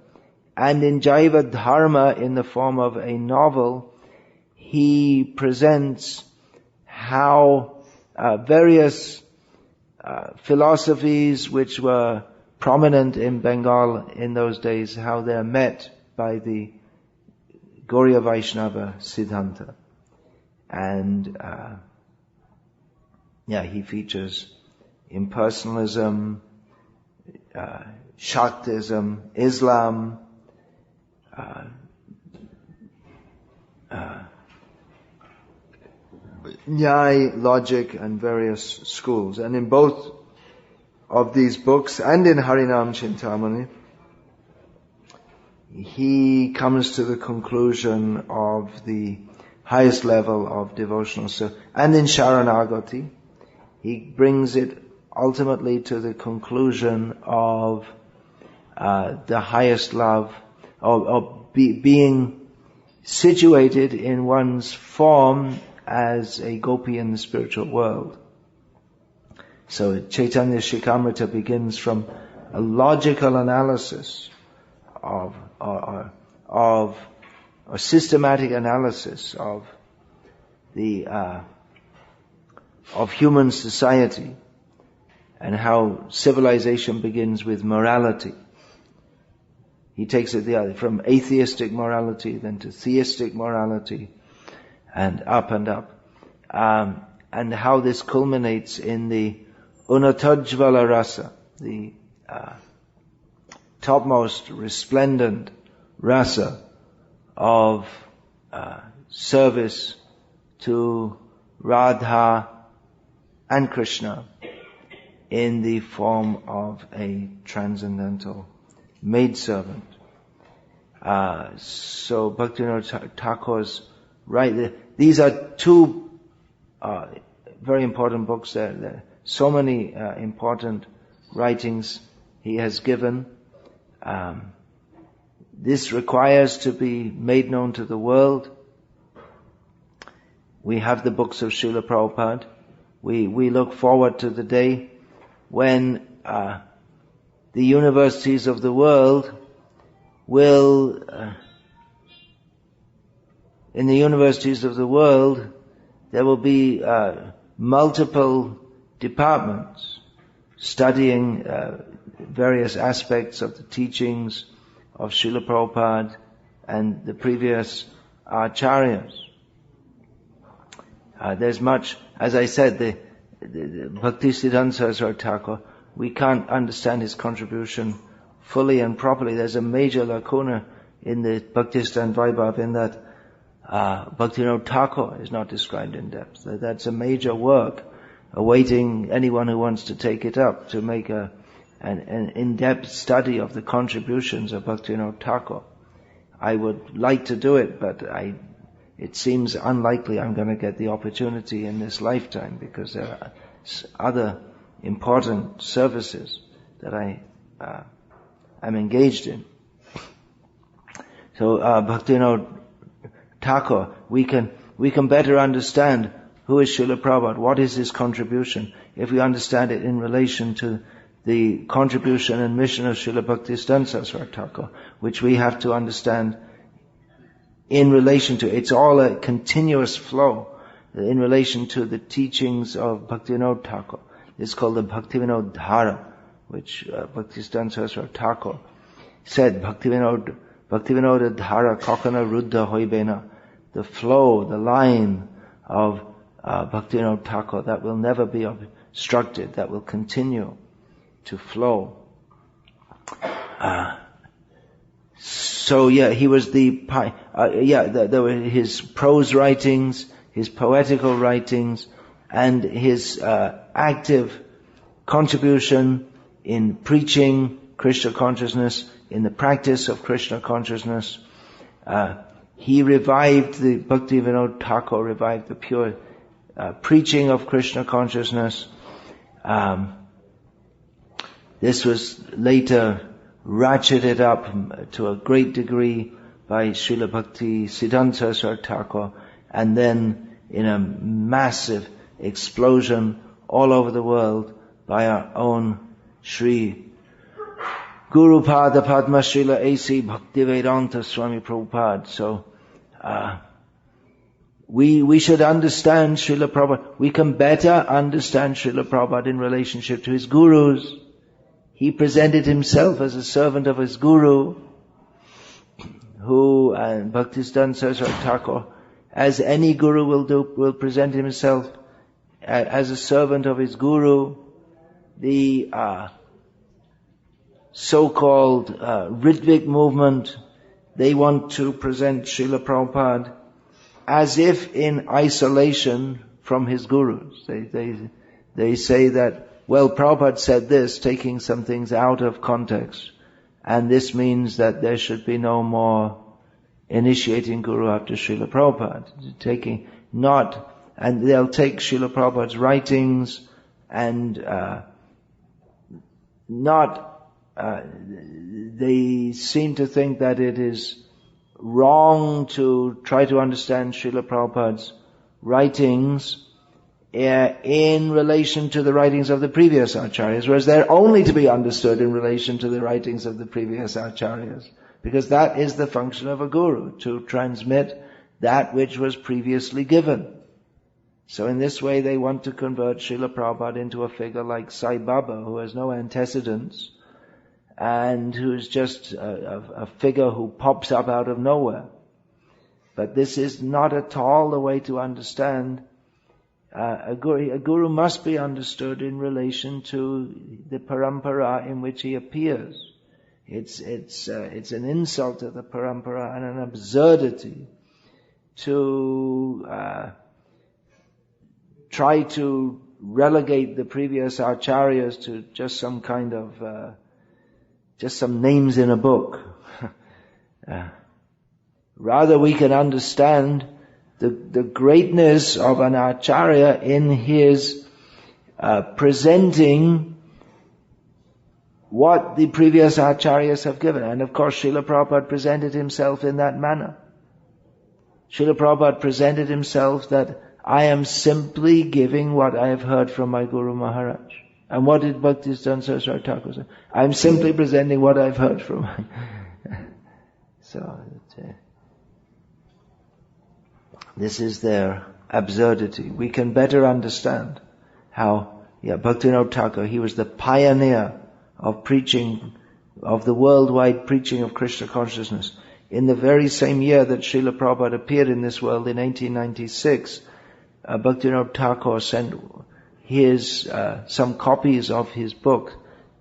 and in Jaiva Dharma in the form of a novel, he presents how various philosophies which were prominent in Bengal in those days, how they're met by the Gauriya Vaishnava Siddhanta. And he features impersonalism, Shaktism, Islam, Nyaya, logic, and various schools. And in both of these books, and in Harinam Chintamani, he comes to the conclusion of the highest level of devotional service. And in Sharanagati, he brings it ultimately to the conclusion of the highest love, of being situated in one's form as a gopi in the spiritual world. So Chaitanya Shikamrita begins from a logical analysis of a systematic analysis of the of human society, and how civilization begins with morality. He takes it from atheistic morality, then to theistic morality, and up, and how this culminates in the Unatajvala rasa, the topmost resplendent rasa of service to Radha and Krishna in the form of a transcendental maidservant. So Bhaktivinoda Thakur's right. These are two very important books. There are so many important writings he has given. This requires to be made known to the world. We have the books of Srila Prabhupada. We look forward to the day when the universities of the world will, in the universities of the world, there will be multiple departments studying various aspects of the teachings of Srila Prabhupada and the previous acharyas. There's much, as I said, the Bhakti Siddhanta Saraswati Thakur, we can't understand his contribution fully and properly. There's a major lacuna in the Bhaktistan Vaibhav in that Bhaktivinoda Thakur is not described in depth. That's a major work awaiting anyone who wants to take it up, to make an in-depth study of the contributions of Bhaktivinoda Thakur. I would like to do it, but it seems unlikely I'm going to get the opportunity in this lifetime, because there are other important services that I am engaged in. So Bhaktivinoda Thakur, we can better understand who is Srila Prabhupada, what is his contribution, if we understand it in relation to the contribution and mission of Srila Bhaktisiddhanta Saraswati Thakur, which we have to understand in relation to, it's all a continuous flow in relation to the teachings of Bhaktivinoda Thakur. It's called the Bhaktivinoda Dhara, which Bhaktisiddhanta Saraswati Thakur said, Bhaktivinoda Dhara Kakana Ruddha Hoibena, the flow, the line of Bhaktivinoda Thakur that will never be obstructed, that will continue to flow. So he was there were his prose writings, his poetical writings, and his active contribution in preaching Krishna consciousness, in the practice of Krishna consciousness. He revived Bhaktivinoda Thakur revived the pure preaching of Krishna consciousness. This was later ratcheted up to a great degree by Srila Bhakti Siddhanta Saraswati Thakur, and then in a massive explosion all over the world by our own Sri Guru Pada Padma Srila A.C. Bhaktivedanta Swami Prabhupada. So, we should understand Srila Prabhupada. We can better understand Srila Prabhupada in relationship to his gurus. He presented himself as a servant of his guru, who, and Bhaktisiddhanta Saraswati Thakur, as any guru will do, will present himself as a servant of his guru. The so-called Ritvik movement, they want to present Srila Prabhupada as if in isolation from his gurus. They say that, well, Prabhupada said this, taking some things out of context, and this means that there should be no more initiating guru after Srila Prabhupada. And they'll take Srila Prabhupada's writings and they seem to think that it is wrong to try to understand Srila Prabhupada's writings in relation to the writings of the previous acharyas, whereas they're only to be understood in relation to the writings of the previous acharyas, because that is the function of a guru, to transmit that which was previously given. So in this way they want to convert Srila Prabhupada into a figure like Sai Baba, who has no antecedents, and who's just a figure who pops up out of nowhere. But this is not at all the way to understand a guru. A guru must be understood in relation to the parampara in which he appears. It's an insult to the parampara and an absurdity to try to relegate the previous acharyas to just some kind of just some names in a book. Rather, we can understand the greatness of an acharya in his presenting what the previous acharyas have given. And of course, Srila Prabhupada presented himself in that manner. Srila Prabhupada presented himself that I am simply giving what I have heard from my Guru Maharaj. And what did Bhaktisiddhanta Saraswati Thakur say? I am simply presenting what I've heard from my... So, this is their absurdity. We can better understand how, Bhaktivinoda Thakur, he was the pioneer of preaching, of the worldwide preaching of Krishna consciousness. In the very same year that Srila Prabhupada appeared in this world, in 1896, Bhaktivinoda Thakur sent some copies of his book,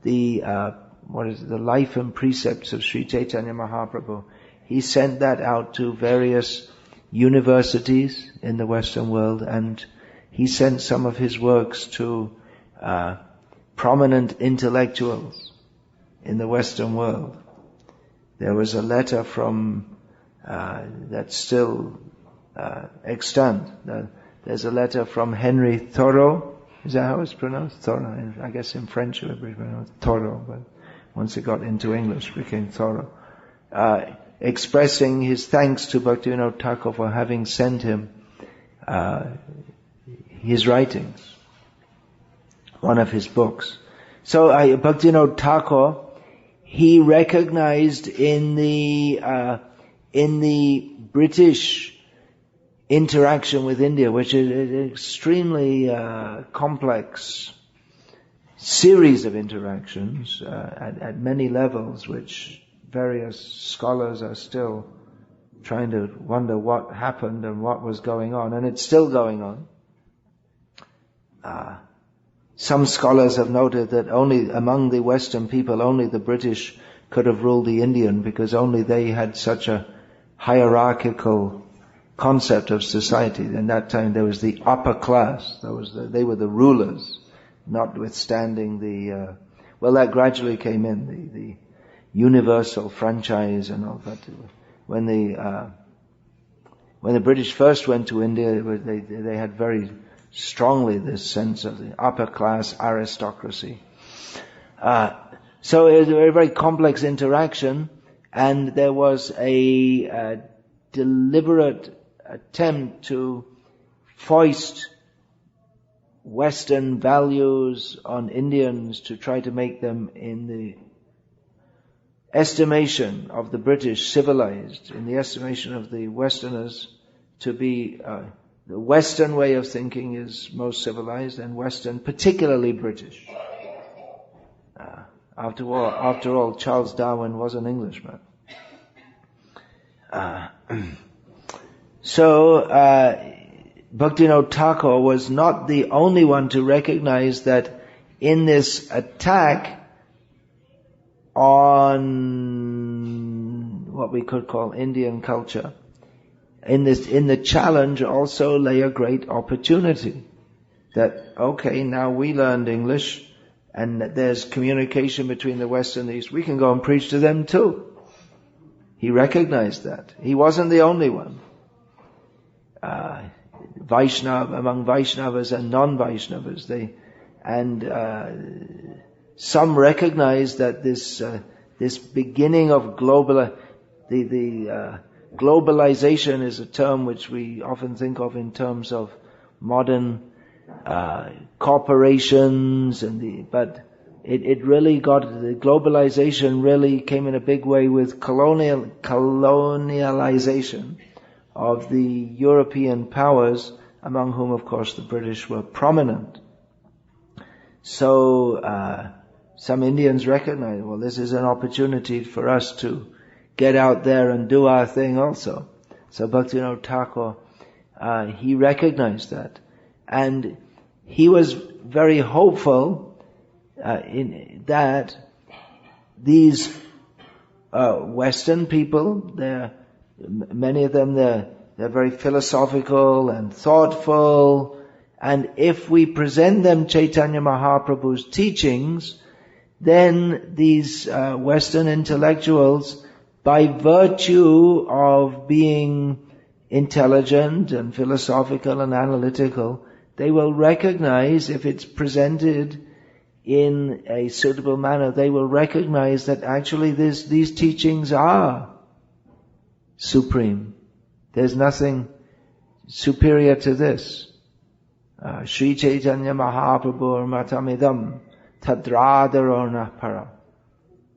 the Life and Precepts of Sri Chaitanya Mahaprabhu. He sent that out to various universities in the Western world, and he sent some of his works to prominent intellectuals in the Western world. There was a letter from that's still extant. There's a letter from Henry Thoreau. Is that how it's pronounced? Thoreau. I guess in French it would be pronounced Thoreau, but once it got into English it became Thoreau. Expressing his thanks to Bhaktivinoda Thakur for having sent him his writings, one of his books. So Bhaktivinoda Thakur, he recognized in the British interaction with India, which is an extremely complex series of interactions at many levels, which various scholars are still trying to wonder what happened and what was going on, and it's still going on. Some scholars have noted that only among the Western people, only the British could have ruled the Indian, because only they had such a hierarchical concept of society. In that time there was the upper class, they were the rulers, notwithstanding that gradually came in, the universal franchise and all that. When the British first went to India, they had very strongly this sense of the upper class aristocracy. So it was a very, very complex interaction, and there was a deliberate attempt to foist Western values on Indians to try to make them in the estimation of the British civilized, in the estimation of the Westerners, to be the Western way of thinking is most civilized, and Western, particularly British. After all, Charles Darwin was an Englishman. So Bhaktivinoda Thakur was not the only one to recognize that in this attack on what we could call Indian culture, in the challenge also lay a great opportunity. That, okay, now we learned English, and there's communication between the West and the East. We can go and preach to them too. He recognized that. He wasn't the only one. Among Vaishnavas and non-Vaishnavas, some recognize that this beginning of globalization is a term which we often think of in terms of modern corporations, but it really the globalization really came in a big way with colonialization of the European powers, among whom, of course, the British were prominent. So some Indians recognize, well, this is an opportunity for us to get out there and do our thing also. So Bhaktivinoda Thakur, he recognized that. And he was very hopeful in that these Western people, many of them, they're very philosophical and thoughtful, and if we present them Chaitanya Mahaprabhu's teachings, then these Western intellectuals, by virtue of being intelligent and philosophical and analytical, they will recognize, if it's presented in a suitable manner, they will recognize that actually these teachings are supreme. There's nothing superior to this. Sri Chaitanya Mahaprabhu Matamidam Tadradharona Para.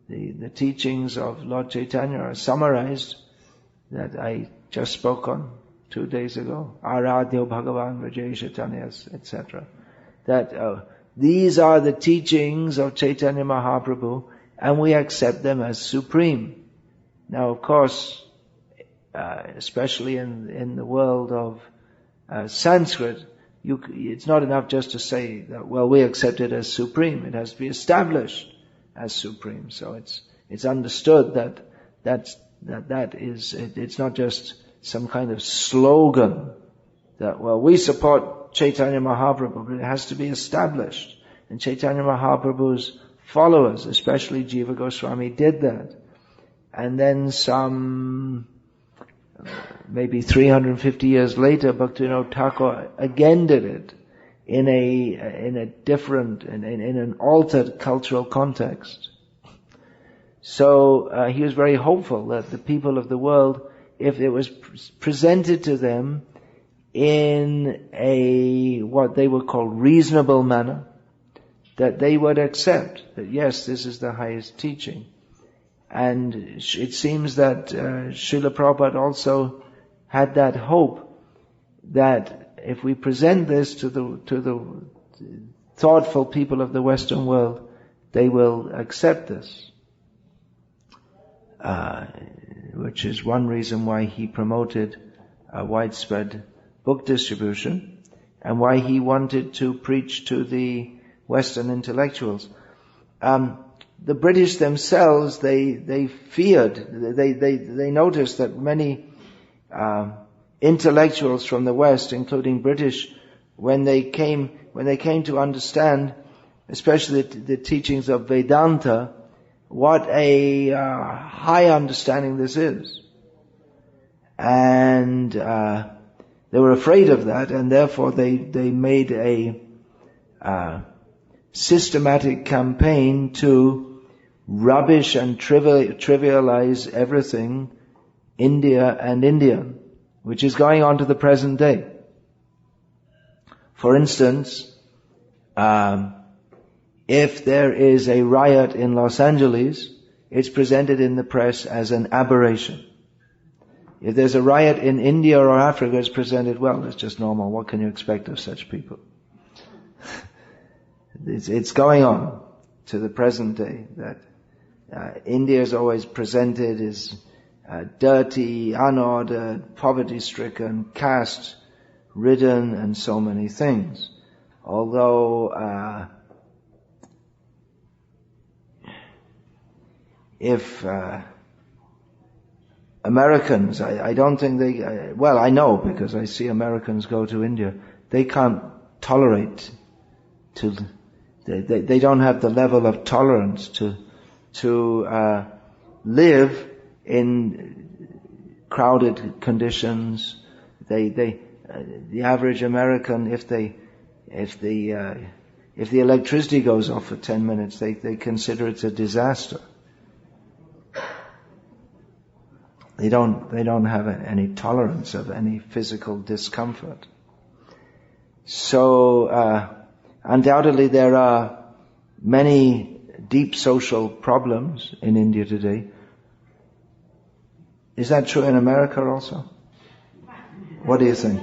The teachings of Lord Chaitanya are summarized, that I just spoke on 2 days ago. Aradhyo Bhagavan Rajay Chaitanyas, etc. That these are the teachings of Chaitanya Mahaprabhu, and we accept them as supreme. Now, of course, especially in the world of Sanskrit, it's not enough just to say that, well, we accept it as supreme. It has to be established as supreme. So it's understood that is, it's not just some kind of slogan that, well, we support Chaitanya Mahaprabhu, but it has to be established. And Chaitanya Mahaprabhu's followers, especially Jiva Goswami, did that. And then maybe 350 years later, Bhaktivinoda Thakur again did it in a different, in an altered cultural context. So he was very hopeful that the people of the world, if it was presented to them in a what they would call reasonable manner, that they would accept that yes, this is the highest teaching. And it seems that Srila Prabhupada also had that hope that if we present this to the thoughtful people of the Western world, they will accept this. Which is one reason why he promoted widespread book distribution, and why he wanted to preach to the Western intellectuals. The British themselves, they feared, they noticed that many intellectuals from the West, including British, when they came to understand, especially the teachings of Vedanta, what a high understanding this is. And they were afraid of that, and therefore they made a systematic campaign to rubbish and trivialize everything India and Indian, which is going on to the present day. For instance, if there is a riot in Los Angeles, it's presented in the press as an aberration. If there's a riot in India or Africa, it's presented, well, it's just normal. What can you expect of such people? It's going on to the present day that India is always presented as dirty, unordered, poverty-stricken, caste-ridden, and so many things. Although, if Americans, I don't think well, I know because I see Americans go to India, they can't tolerate they don't have the level of tolerance to live in crowded conditions. The average American, if the electricity goes off for 10 minutes, they consider it's a disaster. They don't have any tolerance of any physical discomfort. So, undoubtedly there are many deep social problems in India today. Is that true in America also? What do you think?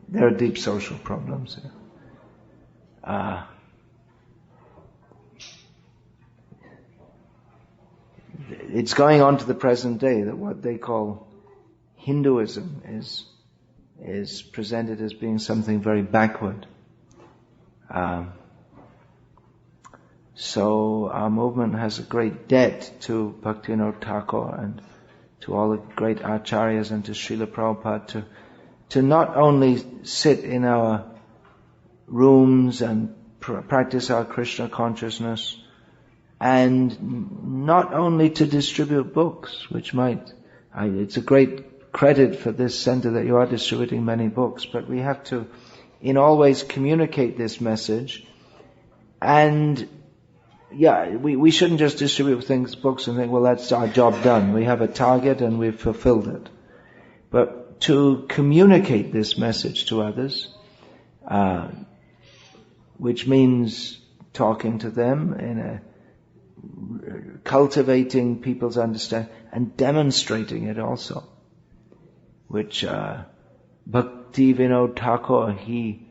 There are deep social problems here. It's going on to the present day that what they call Hinduism is presented as being something very backward. So our movement has a great debt to Bhaktivinoda Thakur and to all the great acharyas and to Srila Prabhupada to not only sit in our rooms and practice our Krishna consciousness, and not only to distribute books, which it's a great credit for this center that you are distributing many books, but we have to in all ways communicate this message. And we shouldn't just distribute books and think, well, that's our job done. We have a target and we've fulfilled it. But to communicate this message to others, which means talking to them cultivating people's understanding and demonstrating it also, which Bhaktivinoda Thakur, he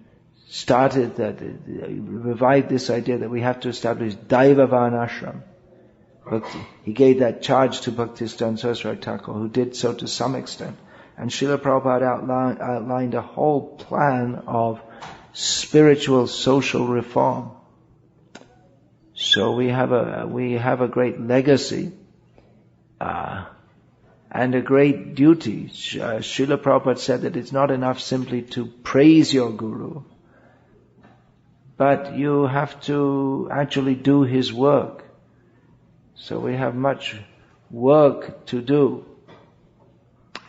started that, revived this idea that we have to establish Daivavan Ashram. He gave that charge to Bhaktisiddhanta Saraswati Thakur, who did so to some extent. And Srila Prabhupada outlined a whole plan of spiritual social reform. So we have a great legacy and a great duty. Srila Prabhupada said that it's not enough simply to praise your guru, but you have to actually do his work. So we have much work to do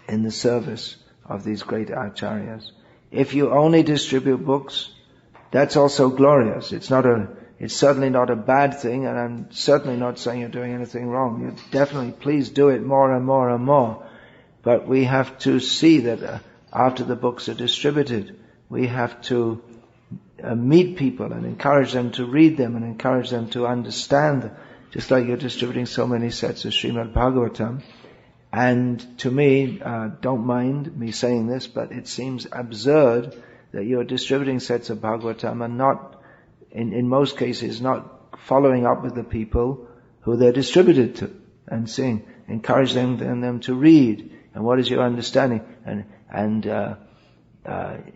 in the service of these great acharyas. If you only distribute books, that's also glorious. It's certainly not a bad thing, and I'm certainly not saying you're doing anything wrong. You definitely, please do it more and more and more. But we have to see that after the books are distributed, we have to meet people and encourage them to read them and encourage them to understand, just like you're distributing so many sets of Srimad Bhagavatam. And to me, don't mind me saying this, but it seems absurd that you're distributing sets of Bhagavatam and not, in most cases, not following up with the people who they're distributed to and saying, encourage them to read, and what is your understanding, and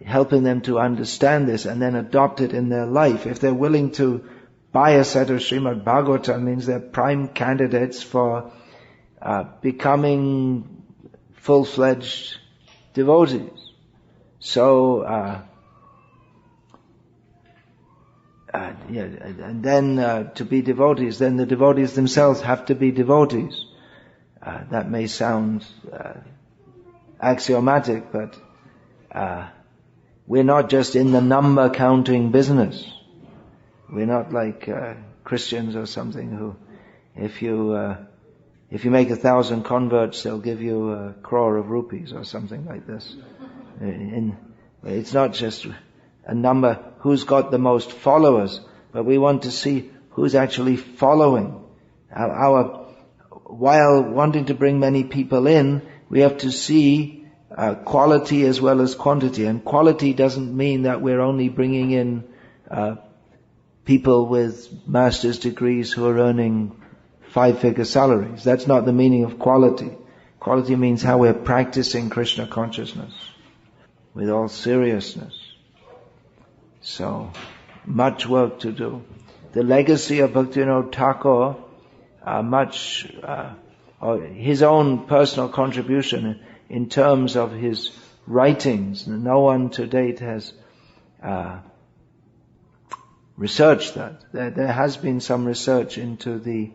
helping them to understand this and then adopt it in their life. If they're willing to buy a set of Srimad Bhagavatam, means they're prime candidates for becoming full-fledged devotees. So, and then to be devotees, then the devotees themselves have to be devotees. That may sound axiomatic, but we're not just in the number counting business. We're not like Christians or something who, if you make 1,000 converts, they'll give you 1 crore of rupees or something like this. It's not just a number, who's got the most followers, but we want to see who's actually following While wanting to bring many people in, we have to see quality as well as quantity. And quality doesn't mean that we're only bringing in people with master's degrees who are earning 5-figure salaries. That's not the meaning of quality. Quality means how we're practicing Krishna consciousness with all seriousness. So, much work to do. The legacy of Bhaktivinoda Thakur, his own personal contribution in terms of his writings. No one to date has researched that. There has been some research into the